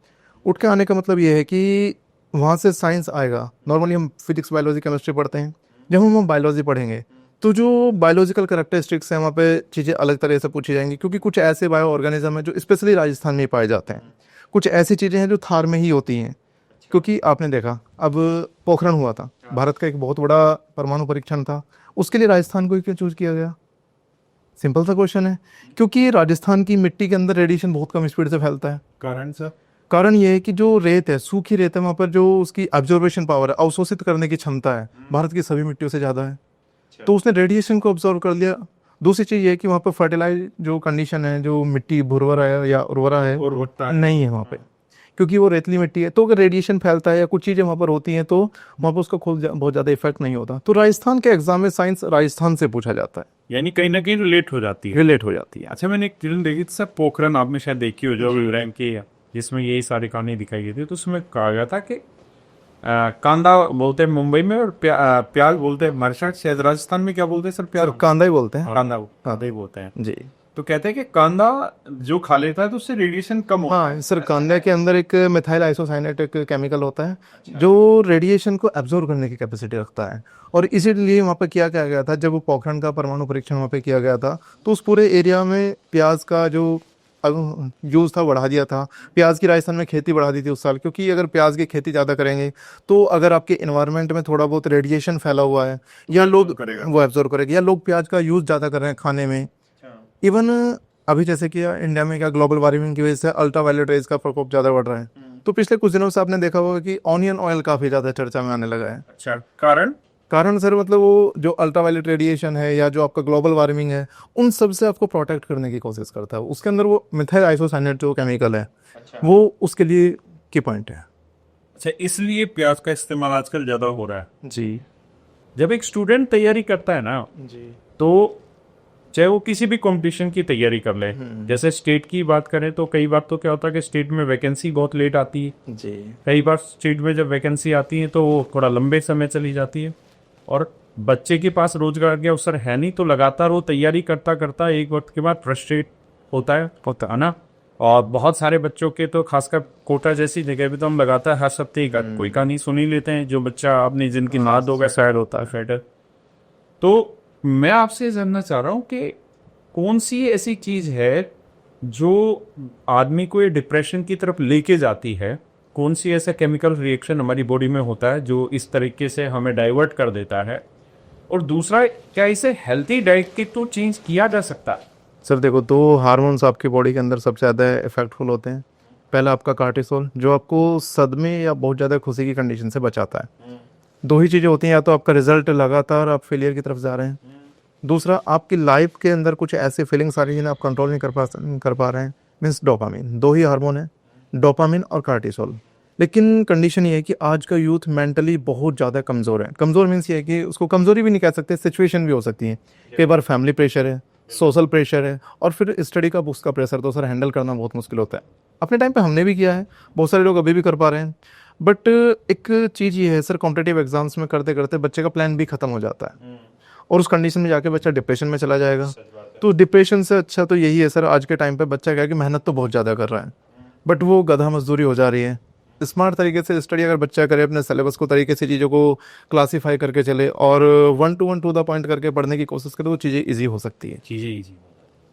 उठ के आने का मतलब ये है कि वहाँ से साइंस आएगा। नॉर्मली हम फिजिक्स, बायोलॉजी, केमिस्ट्री पढ़ते हैं। जब हम बायोलॉजी पढ़ेंगे तो जो बायोलॉजिकल कैरेक्टरिस्टिक्स हैं वहाँ पे चीज़ें अलग तरह से पूछी जाएंगी, क्योंकि कुछ ऐसे बायो ऑर्गेनिज्म हैं जो स्पेशली राजस्थान में ही पाए जाते हैं। कुछ ऐसी चीज़ें हैं जो थार में ही होती हैं, क्योंकि आपने देखा अब पोखरण हुआ था, भारत का एक बहुत बड़ा परमाणु परीक्षण था, उसके लिए राजस्थान को क्यों चूज किया गया? सिंपल सा क्वेश्चन है, क्योंकि राजस्थान की मिट्टी के अंदर रेडिएशन बहुत कम स्पीड से फैलता है। कारण सर? कारण ये है कि जो रेत है, सूखी रेत है, वहाँ पर जो उसकी ऑब्जर्वेशन पावर है, अवशोषित करने की क्षमता है, भारत की सभी मिट्टियों से ज़्यादा है। तो उसने रेडिएशन को ऑब्जर्व कर लिया। दूसरी चीज़ ये है कि वहाँ पर फर्टिलाइज जो कंडीशन है, जो मिट्टी भुरभरा है या उर्वरा है, नहीं है वहाँ पे, क्योंकि वो रेतली मिट्टी है। तो अगर रेडिएशन फैलता है या कुछ चीज़ें वहाँ पर होती हैं तो वहाँ पर उसका बहुत ज़्यादा इफेक्ट नहीं होता। तो राजस्थान के एग्जाम में साइंस राजस्थान से पूछा जाता है, यानी कहीं ना कहीं रिलेट हो जाती है। रिलेट हो जाती है। अच्छा, मैंने एक फिल्म देखी थी सर, पोखरन, आपने शायद देखी हो, जो विवरण की है, जिसमें यही सारी कहानी दिखाई गई थी। तो उसमें कहा गया था कि कांदा बोलते हैं मुंबई में, और प्याज बोलते हैं महाराष्ट्र, शायद राजस्थान में क्या बोलते हैं सर? प्याज, कांदा ही बोलते हैं। कांदा ही बोलते हैं जी। तो कहते हैं कि कांदा जो खा लेता है तो उससे रेडिएशन कम होता है। हाँ सर, कांदा के अंदर एक मिथाइल आइसोसाइनेट एक केमिकल होता है जो रेडिएशन को एब्जॉर्ब करने की कैपेसिटी रखता है। और इसीलिए वहाँ पर क्या किया गया था, जब वो पोखरण का परमाणु परीक्षण वहाँ पे किया गया था, तो उस पूरे एरिया में प्याज का जो यूज़ था बढ़ा दिया था। प्याज की राजस्थान में खेती बढ़ा दी थी उस साल, क्योंकि अगर प्याज की खेती ज़्यादा करेंगे तो अगर आपके इन्वायरमेंट में थोड़ा बहुत रेडिएशन फैला हुआ है या लोग वो एब्जॉर्ब करेंगे, या लोग प्याज का यूज़ ज़्यादा कर रहे हैं खाने में। इवन अभी जैसे कि इंडिया में क्या ग्लोबल वार्मिंग की वजह से अल्ट्रावायलेट रेज का प्रकोप ज़्यादा बढ़ रहा है, तो पिछले कुछ दिनों से आपने देखा होगा कि ऑनियन ऑयल काफ़ी ज़्यादा चर्चा में आने लगा है। अच्छा, कारण सर मतलब वो जो अल्ट्रावायलेट रेडिएशन है या जो आपका ग्लोबल वार्मिंग है, उन सब से आपको प्रोटेक्ट करने की कोशिश करता है। उसके अंदर वो मिथाइल आइसोसाइनेट जो केमिकल है, वो उसके लिए की पॉइंट है। अच्छा, इसलिए प्याज का इस्तेमाल आजकल ज्यादा हो रहा है। जी जब एक स्टूडेंट तैयारी करता है ना, जी, तो चाहे वो किसी भी कंपटीशन की तैयारी कर ले, जैसे स्टेट की बात करें तो कई बार तो क्या होता है कि स्टेट में वैकेंसी बहुत लेट आती है। जी, कई बार स्टेट में जब वैकेंसी आती है तो वो थोड़ा लंबे समय चली जाती है, और बच्चे के पास रोजगार के अवसर है नहीं, तो लगातार वो तैयारी करता करता एक वक्त के बाद फ्रस्ट्रेट होता है ना। और बहुत सारे बच्चों के तो खासकर कोटा जैसी जगह भी तो हम लगातार हर हफ्ते कोई कहानी सुन ही लेते हैं, जो बच्चा अपनी जिनकी नाद होगा शायद होता है फाइटर। तो मैं आपसे जानना चाह रहा हूँ कि कौन सी ऐसी चीज है जो आदमी को ये डिप्रेशन की तरफ लेके जाती है, कौन सी ऐसा केमिकल रिएक्शन हमारी बॉडी में होता है जो इस तरीके से हमें डाइवर्ट कर देता है, और दूसरा क्या इसे हेल्थी डाइट के तो चेंज किया जा सकता है? सर देखो, दो हार्मोन्स आपकी बॉडी के अंदर सबसे ज़्यादा इफेक्टफुल होते हैं। पहला आपका कार्टिसोल, जो आपको सदमे या बहुत ज़्यादा खुशी की कंडीशन से बचाता है। दो ही चीज़ें होती हैं, या तो आपका रिजल्ट लगातार आप फेलियर की तरफ जा रहे हैं, दूसरा आपकी लाइफ के अंदर कुछ ऐसे फीलिंग्स आ रही हैं जिन्हें आप कंट्रोल नहीं कर पा रहे हैं, मीन्स डोपामिन। दो ही हार्मोन है, डोपामिन और कार्टिसोल। लेकिन कंडीशन ये है कि आज का यूथ मेंटली बहुत ज़्यादा कमज़ोर है। कमज़ोर मीन्स ये है कि उसको कमज़ोरी भी नहीं कह सकते, सिचुएशन भी हो सकती है। कई बार फैमिली प्रेशर है, सोशल प्रेशर है, और फिर स्टडी का बुक्स का प्रेशर, तो सर हैंडल करना बहुत मुश्किल होता है। अपने टाइम पे हमने भी किया है, बहुत सारे लोग अभी भी कर पा रहे हैं। बट एक चीज़ ये है सर, कॉम्पिटेटिव एग्जाम्स में करते करते बच्चे का प्लान भी खत्म हो जाता है, और उस कंडीशन में जाके बच्चा डिप्रेशन में चला जाएगा। तो डिप्रेशन से अच्छा तो यही है सर, आज के टाइम पे बच्चा क्या है कि मेहनत तो बहुत ज़्यादा कर रहा है, बट वो गधा मजदूरी हो जा रही है। स्मार्ट तरीके से स्टडी अगर बच्चा करे, अपने सिलेबस को तरीके से चीज़ों को क्लासीफाई करके चले, और 1 to द पॉइंट करके पढ़ने की कोशिश करे, तो चीज़ें ईजी हो सकती है। चीजें इजी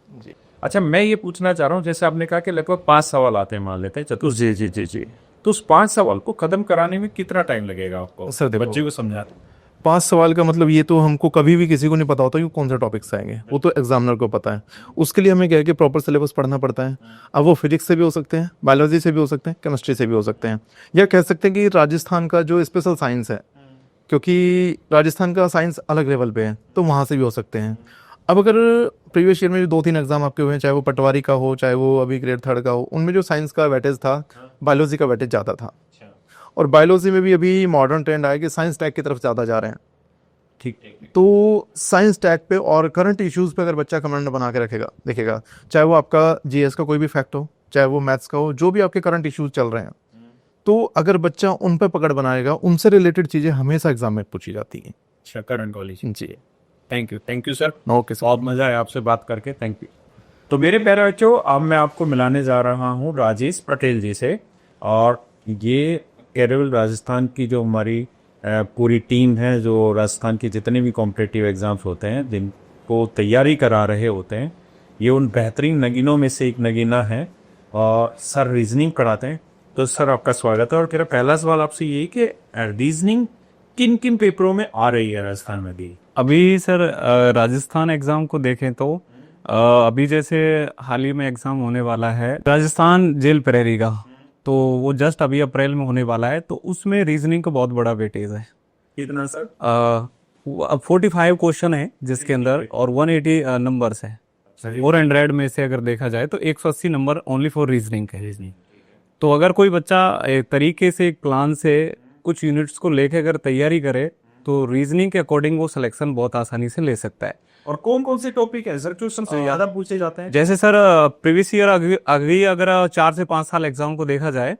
जी। अच्छा, मैं ये पूछना चाह रहा हूँ, जैसे आपने कहा कि लगभग 5 सवाल आते हैं, मान लेते हैं चतुर। जी जी जी जी। तो उस 5 सवाल को खत्म कराने में कितना टाइम लगेगा आपको, सर देखो, बच्चे को समझाते? 5 सवाल का मतलब ये तो हमको कभी भी किसी को नहीं पता होता कि कौन से टॉपिक्स आएंगे, वो तो एग्जामिनर को पता है। उसके लिए हमें क्या है कि प्रॉपर सिलेबस पढ़ना पड़ता है। अब वो फिजिक्स से भी हो सकते हैं, बायोलॉजी से भी हो सकते हैं, केमिस्ट्री से भी हो सकते हैं, या कह सकते हैं कि राजस्थान का जो स्पेशल साइंस है, क्योंकि राजस्थान का साइंस अलग लेवल पे है, तो वहाँ से भी हो सकते हैं। अब अगर प्रीवियस ईयर में जो 2-3 एग्जाम आपके हुए हैं, चाहे वो पटवारी का हो, चाहे वो अभी ग्रेड 3 का हो, उनमें जो साइंस का वेटेज था, बायोलॉजी का वेटेज ज़्यादा था। और बायोलॉजी में भी अभी मॉडर्न ट्रेंड आया कि साइंस टैग की तरफ ज़्यादा जा रहे हैं। ठीक। तो साइंस टैग पे और करंट इश्यूज पे अगर बच्चा कमेंट बना के रखेगा, देखेगा, चाहे वो आपका जीएस का कोई भी फैक्ट हो, चाहे वो मैथ्स का हो, जो भी आपके करंट इश्यूज चल रहे हैं, तो अगर बच्चा उन पे पकड़ बनाएगा, उनसे रिलेटेड चीज़ें हमेशा एग्जाम में पूछी जाती हैं। अच्छा, करंट कॉलेज। जी, thank you sir. Okay sir, बहुत मजा आया आपसे बात करके, थैंक यू। तो मेरे प्यारे बच्चों, अब मैं आपको मिलाने जा रहा हूँ राजेश पटेल जी से, और ये केरल राजस्थान की जो हमारी पूरी टीम है, जो राजस्थान के जितने भी कॉम्पिटिटिव एग्जाम्स होते हैं जिनको तैयारी करा रहे होते हैं, ये उन बेहतरीन नगीनों में से एक नगीना है, और सर रीजनिंग कराते हैं। तो सर आपका स्वागत है, और मेरा पहला सवाल आपसे ये कि रीजनिंग किन किन पेपरों में आ रही है राजस्थान में भी? अभी सर राजस्थान एग्ज़ाम को देखें तो अभी जैसे हाल ही में एग्ज़ाम होने वाला है राजस्थान जेल प्रेरी का, तो तो वो जस्ट अभी अप्रैल में होने वाला है, तो उसमें रीजनिंग का बहुत बड़ा वेटेज है। कितना सर? अब 45 क्वेश्चन है जिसके अंदर, और 180 नंबर्स है। 400 में से अगर देखा जाए तो 180 नंबर ओनली फॉर रीजनिंग है। तो अगर कोई बच्चा एक तरीके से, एक प्लान से कुछ यूनिट्स को लेके अगर तैयारी करे तो रीजनिंग के अकॉर्डिंग वो सिलेक्शन बहुत आसानी से ले सकता है। और कौन कौन से टॉपिक है सर क्वेश्चन से ज्यादा पूछे जाते हैं? जैसे सर प्रीवियस ईयर अगली अगर 4 से 5 साल एग्जाम को देखा जाए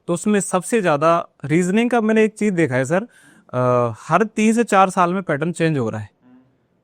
तो उसमें सबसे ज़्यादा रीजनिंग का मैंने एक चीज़ देखा है सर, हर 3 से 4 साल में पैटर्न चेंज हो रहा है।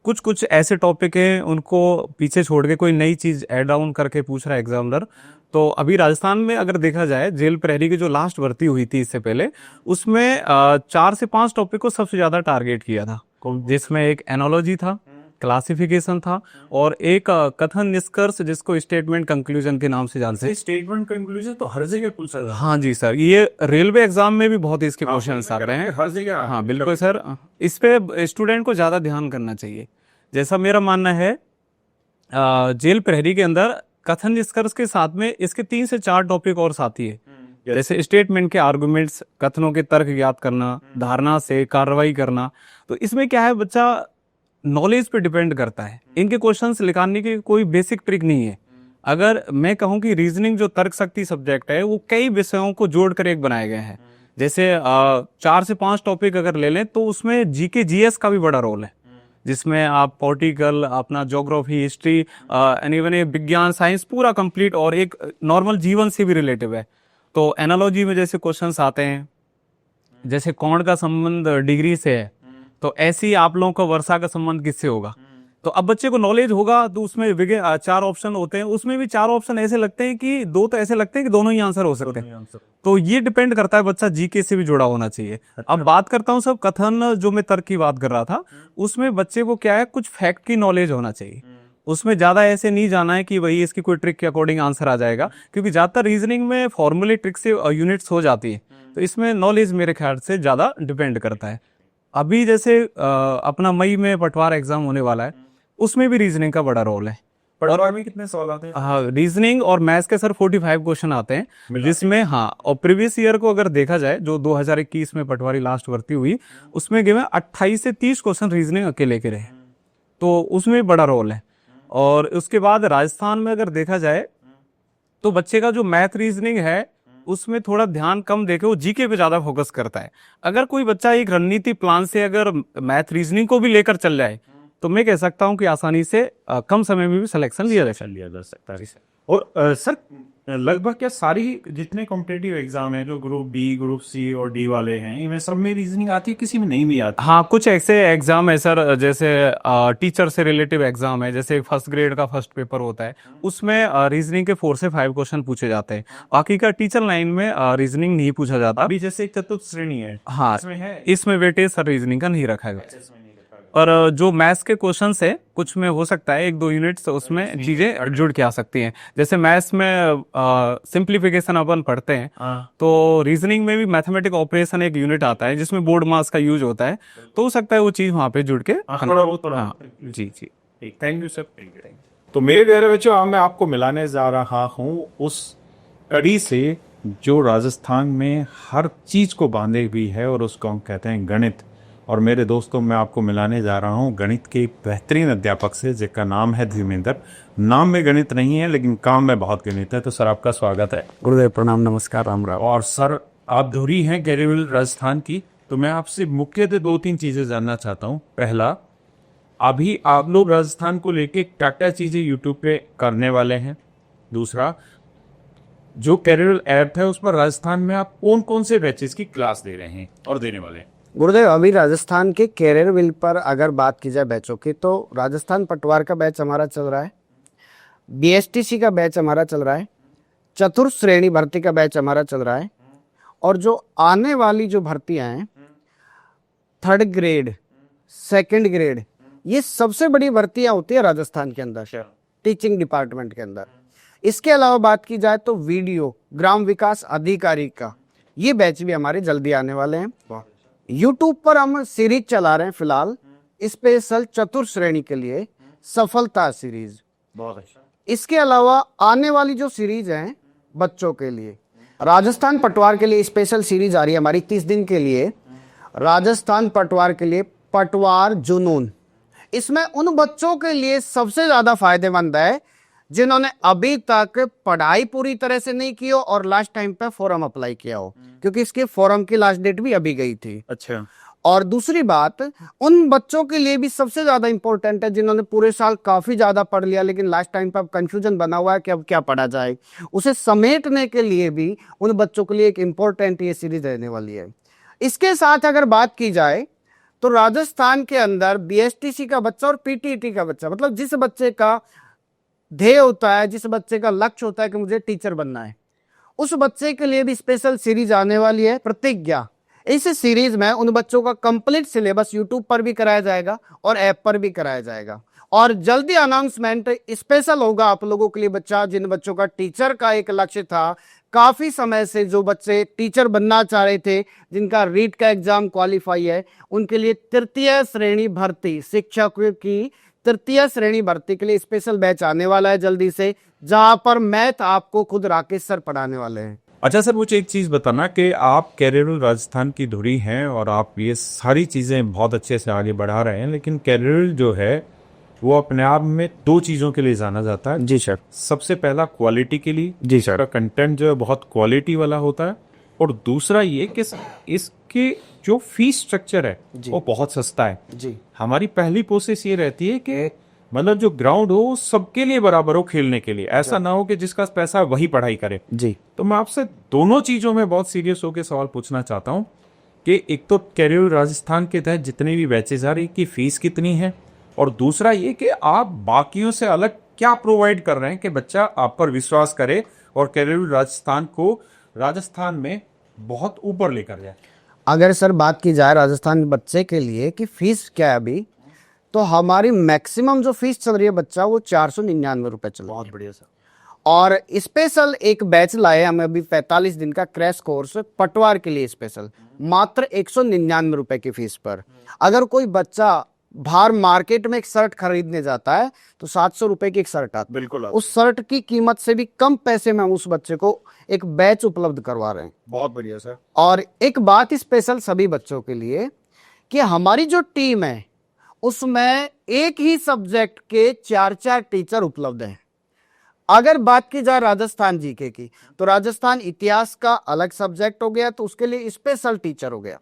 कुछ कुछ ऐसे टॉपिक हैं उनको पीछे छोड़ के कोई नई चीज़ ऐड ऑन करके पूछ रहा है एग्जामिनर। तो अभी राजस्थान में अगर देखा जाए, जेल प्रहरी की जो लास्ट भर्ती हुई थी इससे पहले, उसमें 4 से 5 टॉपिक को सबसे ज़्यादा टारगेट किया था, जिसमें एक एनोलॉजी था, क्लासिफिकेशन था, और एक कथन निष्कर्ष जिसको स्टेटमेंट कंक्लूजन के नाम से जानते हैं। स्टेटमेंट कंक्लूजन तो हर जगह पूछा जाता है। हाँ जी सर, ये रेलवे एग्जाम में भी बहुत इसके क्वेश्चंस आ रहे हैं। हर जगह। हाँ बिल्कुल सर, इस पे स्टूडेंट को ज़्यादा ध्यान करना चाहिए। जैसा मेरा मानना है, जेल प्रहरी के अंदर कथन निष्कर्ष के साथ में इसके 3 से 4 टॉपिक और साथी है, जैसे स्टेटमेंट के आर्गुमेंट्स, कथनों के तर्क ज्ञात करना, धारणा से कार्रवाई करना। तो इसमें क्या है, बच्चा नॉलेज पे डिपेंड करता है। इनके क्वेश्चंस निकालने की कोई बेसिक ट्रिक नहीं है। अगर मैं कहूं कि रीजनिंग जो तर्क शक्ति सब्जेक्ट है वो कई विषयों को जोड़कर एक बनाए गए हैं। जैसे 4 से 5 टॉपिक अगर ले लें तो उसमें जीके जीएस का भी बड़ा रोल है, जिसमें आप पॉलिटिकल, अपना ज्योग्राफी, हिस्ट्री, इवन विज्ञान, साइंस पूरा कंप्लीट, और एक नॉर्मल जीवन से भी रिलेटिव है। तो एनालॉजी में जैसे क्वेश्चंस आते हैं, जैसे कोण का संबंध डिग्री से है, तो ऐसे ही आप लोगों का वर्षा का संबंध किससे होगा। तो अब बच्चे को नॉलेज होगा तो उसमें 4 ऑप्शन होते हैं, उसमें भी 4 ऑप्शन ऐसे लगते हैं कि 2 तो ऐसे लगते हैं कि दोनों ही आंसर हो सकते हैं। तो ये डिपेंड करता है, बच्चा जीके से भी जुड़ा होना चाहिए। अब बात करता हूँ सब कथन, जो मैं तर्क की बात कर रहा था, उसमें बच्चे को क्या है, कुछ फैक्ट की नॉलेज होना चाहिए। उसमें ज्यादा ऐसे नहीं जाना है कि वही इसकी कोई ट्रिक के अकॉर्डिंग आंसर आ जाएगा, क्योंकि ज्यादातर रीजनिंग में फॉर्मूले ट्रिक से यूनिट्स हो जाती है। तो इसमें नॉलेज मेरे ख्याल से ज्यादा डिपेंड करता है। अभी जैसे अपना मई में पटवार एग्जाम होने वाला है, उसमें भी रीजनिंग का बड़ा रोल है। पटवार में कितने सवाल आते हैं? हाँ, रीजनिंग और मैथ्स के सर 45 क्वेश्चन आते हैं, जिसमें हाँ, और प्रीवियस ईयर को अगर देखा जाए, जो 2021 में पटवारी लास्ट भर्ती हुई, उसमें गिवन 28 से 30 क्वेश्चन रीजनिंग अकेले के रहे, तो उसमें बड़ा रोल है। और उसके बाद राजस्थान में अगर देखा जाए तो बच्चे का जो मैथ रीजनिंग है उसमें थोड़ा ध्यान कम देके वो जीके पे ज्यादा फोकस करता है। अगर कोई बच्चा एक रणनीति प्लान से अगर मैथ रीजनिंग को भी लेकर चल जाए तो मैं कह सकता हूं कि आसानी से कम समय में भी सिलेक्शन लिया जा सकता है। और सर लगभग क्या सारी जितने कॉम्पिटिटिव एग्जाम है, जो ग्रुप बी, ग्रुप सी और डी वाले हैं, इनमें सब में रीजनिंग आती है, किसी में नहीं भी आती? हाँ, कुछ ऐसे एग्जाम है सर, जैसे टीचर से रिलेटिव एग्जाम है, जैसे फर्स्ट ग्रेड का फर्स्ट पेपर होता है, उसमें रीजनिंग के 4 से 5 क्वेश्चन पूछे जाते हैं। बाकी का टीचर लाइन में रीजनिंग नहीं पूछा जाता। अभी जैसे एक चतुर्थ श्रेणी है, हाँ, इसमें है, इसमें वेटेज सर रीजनिंग का नहीं रखा गया। और जो मैथ्स के क्वेश्चंस है, कुछ में हो सकता है 1-2 यूनिट्स उसमें चीजें जुड़ के आ सकती हैं। जैसे मैथ्स में सिंप्लीफिकेशन अपन पढ़ते हैं, तो रीजनिंग में भी मैथमेटिक ऑपरेशन एक यूनिट आता है जिसमें बोर्ड मास का यूज होता है, तो हो सकता है वो चीज वहां पे जुड़ के हाँ, जी जी, थैंक यू सर। तो मेरे प्यारे बच्चों, अब मैं आपको मिलाने जा रहा हूँ उस कड़ी से जो राजस्थान में हर चीज को बांधे हुई है, और उसको हम कहते हैं गणित। और मेरे दोस्तों, मैं आपको मिलाने जा रहा हूँ गणित के एक बेहतरीन अध्यापक से, जिसका नाम है धर्मेंद्र। नाम में गणित नहीं है लेकिन काम में बहुत गणित है। तो सर आपका स्वागत है। गुरुदेव प्रणाम, नमस्कार, राम राम। और सर आप धुरी हैं कैरेबिल राजस्थान की, तो मैं आपसे मुख्यतः 2-3 चीजें जानना चाहता हूँ। पहला, अभी आप लोग राजस्थान को लेके क्या क्या चीजें यूट्यूब पे करने वाले हैं? दूसरा, जो कैरेबिल ऐप है उस पर राजस्थान में आप कौन कौन से बैचेस की क्लास दे रहे हैं और देने वाले हैं? गुरुदेव, अभी राजस्थान के कैरियर विल पर अगर बात की जाए बैचों की, तो राजस्थान पटवार का बैच हमारा चल रहा है, बीएसटीसी का बैच हमारा चल रहा है, चतुर्थ श्रेणी भर्ती का बैच हमारा चल रहा है, और जो आने वाली जो भर्तियां हैं 3rd ग्रेड, 2nd ग्रेड, ये सबसे बड़ी भर्तियां होती है राजस्थान के अंदर टीचिंग डिपार्टमेंट के अंदर। इसके अलावा बात की जाए तो वीडियो ग्राम विकास अधिकारी का ये बैच भी हमारे जल्दी आने वाले हैं। यूट्यूब पर हम सीरीज चला रहे हैं फिलहाल, स्पेशल चतुर्थ श्रेणी के लिए सफलता सीरीज। बहुत अच्छा। इसके अलावा आने वाली जो सीरीज है बच्चों के लिए, राजस्थान पटवार के लिए स्पेशल सीरीज आ रही है हमारी 30 दिन के लिए, राजस्थान पटवार के लिए पटवार जुनून। इसमें उन बच्चों के लिए सबसे ज्यादा फायदेमंद है जिन्होंने अभी तक पढ़ाई पूरी तरह से नहीं की हो और लास्ट टाइम पे फॉर्म अप्लाई किया हो, क्योंकि इसके फॉर्म की लास्ट डेट भी अभी गई थी। अच्छा। और दूसरी बात, उन बच्चों के लिए भी सबसे ज्यादा इंपॉर्टेंट है जिन्होंने पूरे साल काफी ज्यादा पढ़ लिया लेकिन लास्ट टाइम पे अब कंफ्यूजन बना हुआ है कि अब क्या पढ़ा जाए, उसे समेटने के लिए भी उन बच्चों के लिए एक इंपॉर्टेंट ये सीरीज रहने वाली है। इसके साथ अगर बात की जाए तो राजस्थान के अंदर बीएसटीसी का बच्चा और पीटीईटी का बच्चा, मतलब जिस बच्चे का ध्येय होता है, जिस बच्चे का लक्ष्य होता है कि मुझे टीचर बनना है, उस बच्चे के लिए भी स्पेशल सीरीज आने वाली है प्रतिज्ञा। इस सीरीज में उन बच्चों का कंप्लीट सिलेबस यूट्यूब पर भी कराया जाएगा और ऐप पर भी कराया जाएगा। और जल्दी अनाउंसमेंट स्पेशल होगा आप लोगों के लिए बच्चा, जिन बच्चों का टीचर का एक लक्ष्य था, काफी समय से जो बच्चे टीचर बनना चाह रहे थे, जिनका रीट का एग्जाम क्वालिफाई है, उनके लिए तृतीय श्रेणी भर्ती, शिक्षकों की तृतीय श्रेणी भर्ती के लिए स्पेशल बैच आने वाला है जल्दी से, जहां पर मैथ आपको खुद राकेश सर पढ़ाने वाले हैं। अच्छा सर, मुझे एक चीज बताना कि आप कैरियर राजस्थान की धुरी हैं और आप ये सारी चीजें बहुत अच्छे से आगे बढ़ा रहे हैं, लेकिन कैरियर जो है वो अपने आप में दो चीजों के लिए जाना जाता है। जी सर। सबसे पहला क्वालिटी के लिए, जी सर। कंटेंट जो है बहुत क्वालिटी वाला होता है, और दूसरा ये कि इसके जो फीस स्ट्रक्चर है वो बहुत सस्ता है। जी। हमारी पहली कोशिश ये रहती है कि मतलब जो ग्राउंड हो सबके लिए बराबर हो खेलने के लिए, ऐसा ना हो कि जिसका पैसा वही पढ़ाई करे। जी। तो मैं आपसे दोनों चीजों में बहुत सीरियस होकर सवाल पूछना चाहता हूँ कि एक तो कैरियर राजस्थान के तहत जितने भी बैचेज आ रही की फीस कितनी है, और दूसरा ये कि आप बाकियों से अलग क्या प्रोवाइड कर रहे हैं कि बच्चा आप पर विश्वास करे और कैरियर राजस्थान को राजस्थान में बहुत ऊपर लेकर जाए। अगर सर बात की जाए राजस्थान बच्चे के लिए कि फीस क्या है अभी, तो हमारी मैक्सिमम जो फीस चल रही है बच्चा वो 499 रुपए चल रही है। बहुत बढ़िया सर। और स्पेशल एक बैच लाए हमें अभी 45 दिन का क्रैश कोर्स पटवार के लिए स्पेशल, मात्र 199 रुपए की फीस पर। अगर कोई बच्चा बाहर मार्केट में एक शर्ट खरीदने जाता है तो 700 रुपए की एक शर्ट आती है, बिल्कुल उस शर्ट की कीमत से भी कम पैसे में हम उस बच्चे को एक बैच उपलब्ध करवा रहे हैं। बहुत बढ़िया सर। और एक बात स्पेशल सभी बच्चों के लिए कि हमारी जो टीम है उसमें एक ही सब्जेक्ट के 4-4 टीचर उपलब्ध हैं। अगर बात की जाए राजस्थान जीके की, तो राजस्थान इतिहास का अलग सब्जेक्ट हो गया तो उसके लिए स्पेशल टीचर हो गया।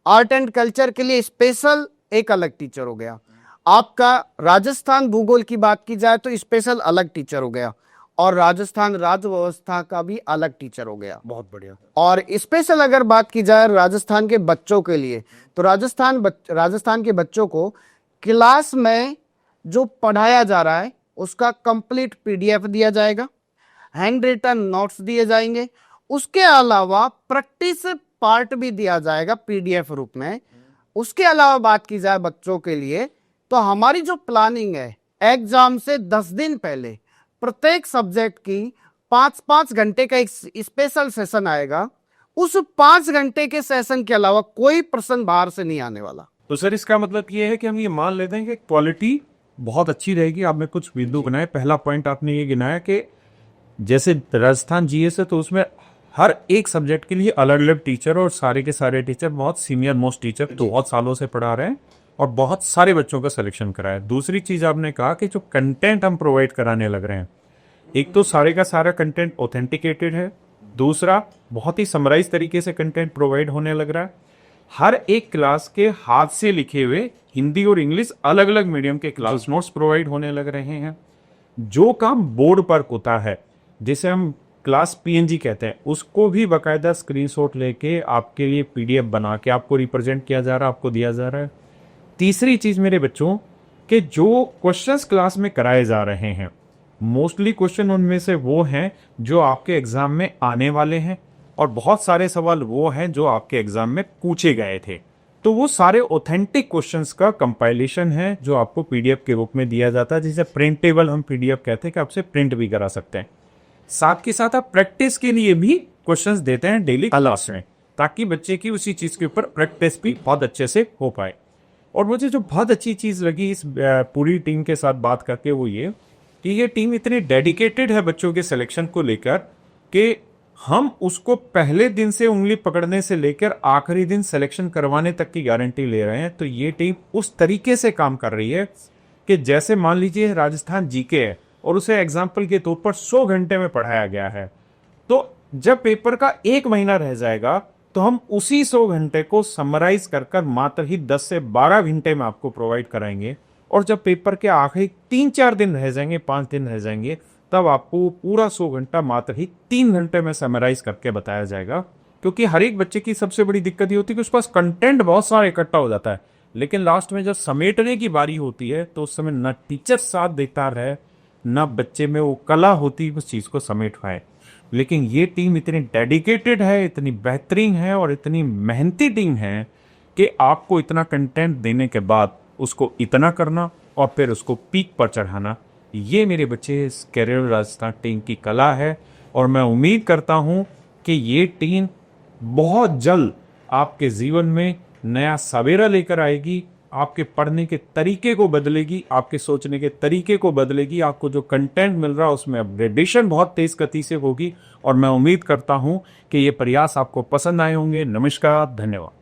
आर्ट एंड कल्चर के लिए स्पेशल एक अलग टीचर हो गया। आपका राजस्थान भूगोल की बात की जाए तो स्पेशल अलग टीचर हो गया, और राजस्थान राज्य व्यवस्था का भी अलग टीचर हो गया। बहुत बढ़िया। और स्पेशल अगर बात की जाए राजस्थान के बच्चों के लिए, तो राजस्थान के बच्चों को क्लास में जो पढ़ाया जा रहा है उसका कंप्लीट पीडीएफ दिया जाएगा, हैंड रिटन नोट्स दिए जाएंगे, उसके अलावा प्रैक्टिस पार्ट भी दिया जाएगा पीडीएफ रूप में। उसके अलावा बात की जाए बच्चों के लिए, तो हमारी जो प्लानिंग है, एग्जाम से 10 दिन पहले प्रत्येक सब्जेक्ट की 5-5 घंटे का एक स्पेशल सेशन आएगा। उस 5 घंटे के सेशन के अलावा कोई प्रश्न बाहर से नहीं आने वाला। तो सर इसका मतलब ये है कि हम ये मान लेते हैं कि क्वालिटी बहुत अच्छी रहेगी। आपने कुछ बिंदु बनाए। पहला पॉइंट आपने ये गिनाया कि जैसे राजस्थान जीएस है तो उसमें हर एक सब्जेक्ट के लिए अलग अलग टीचर, और सारे के सारे टीचर बहुत सीनियर मोस्ट टीचर तो बहुत सालों से पढ़ा रहे हैं और बहुत सारे बच्चों का सिलेक्शन कराया। दूसरी चीज आपने कहा कि जो कंटेंट हम प्रोवाइड कराने लग रहे हैं, एक तो सारे का सारा कंटेंट ऑथेंटिकेटेड है, दूसरा बहुत ही समराइज तरीके से कंटेंट प्रोवाइड होने लग रहा है। हर एक क्लास के हाथ से लिखे हुए हिंदी और इंग्लिश अलग अलग मीडियम के क्लास नोट्स प्रोवाइड होने लग रहे हैं। जो काम बोर्ड पर होता है, जिसे हम क्लास पीएनजी कहते हैं, उसको भी बाकायदा स्क्रीनशॉट लेके आपके लिए पीडीएफ बना के आपको रिप्रेजेंट किया जा रहा है, आपको दिया जा रहा है। तीसरी चीज मेरे बच्चों के जो क्वेश्चंस क्लास में कराए जा रहे हैं, मोस्टली क्वेश्चन उनमें से वो हैं जो आपके एग्जाम में आने वाले हैं, और बहुत सारे सवाल वो हैं जो आपके एग्जाम में पूछे गए थे। तो वो सारे ऑथेंटिक क्वेश्चंस का कंपाइलेशन है जो आपको पीडीएफ के रूप में दिया जाता है, जिसे प्रिंटेबल हम पीडीएफ कहते हैं कि आपसे प्रिंट भी करा सकते हैं। साथ के साथ आप प्रैक्टिस के लिए भी क्वेश्चंस देते हैं डेली क्लास में, ताकि बच्चे की उसी चीज के ऊपर प्रैक्टिस भी बहुत अच्छे से हो पाए। और मुझे जो बहुत अच्छी चीज लगी इस पूरी टीम के साथ बात करके वो ये कि ये टीम इतनी डेडिकेटेड है बच्चों के सिलेक्शन को लेकर कि हम उसको पहले दिन से उंगली पकड़ने से लेकर आखिरी दिन सिलेक्शन करवाने तक की गारंटी ले रहे हैं। तो ये टीम उस तरीके से काम कर रही है कि जैसे मान लीजिए राजस्थान जीके है और उसे एग्जाम्पल के तौर पर 100 घंटे में पढ़ाया गया है, तो जब पेपर का 1 महीना रह जाएगा तो हम उसी 100 घंटे को समराइज कर मात्र ही 10 से 12 घंटे में आपको प्रोवाइड कराएंगे। और जब पेपर के आखिरी 3-4 दिन रह जाएंगे, 5 दिन रह जाएंगे, तब आपको पूरा 100 घंटा मात्र ही 3 घंटे में समराइज करके बताया जाएगा। क्योंकि हर एक बच्चे की सबसे बड़ी दिक्कत ये होती है कि उसके पास कंटेंट बहुत सारा इकट्ठा हो जाता है, लेकिन लास्ट में जब समेटने की बारी होती है तो उस समय न टीचर साथ देता है, न बच्चे में वो कला होती उस चीज को समेट पाए। लेकिन ये टीम इतनी डेडिकेटेड है, इतनी बेहतरीन है और इतनी मेहनती टीम है कि आपको इतना कंटेंट देने के बाद उसको इतना करना और फिर उसको पीक पर चढ़ाना, ये मेरे बच्चे इस कैरियर राजस्थान टीम की कला है। और मैं उम्मीद करता हूं कि ये टीम बहुत जल्द आपके जीवन में नया सवेरा लेकर आएगी, आपके पढ़ने के तरीके को बदलेगी, आपके सोचने के तरीके को बदलेगी। आपको जो कंटेंट मिल रहा है उसमें अपग्रेडेशन बहुत तेज गति से होगी और मैं उम्मीद करता हूं कि ये प्रयास आपको पसंद आए होंगे। नमस्कार, धन्यवाद।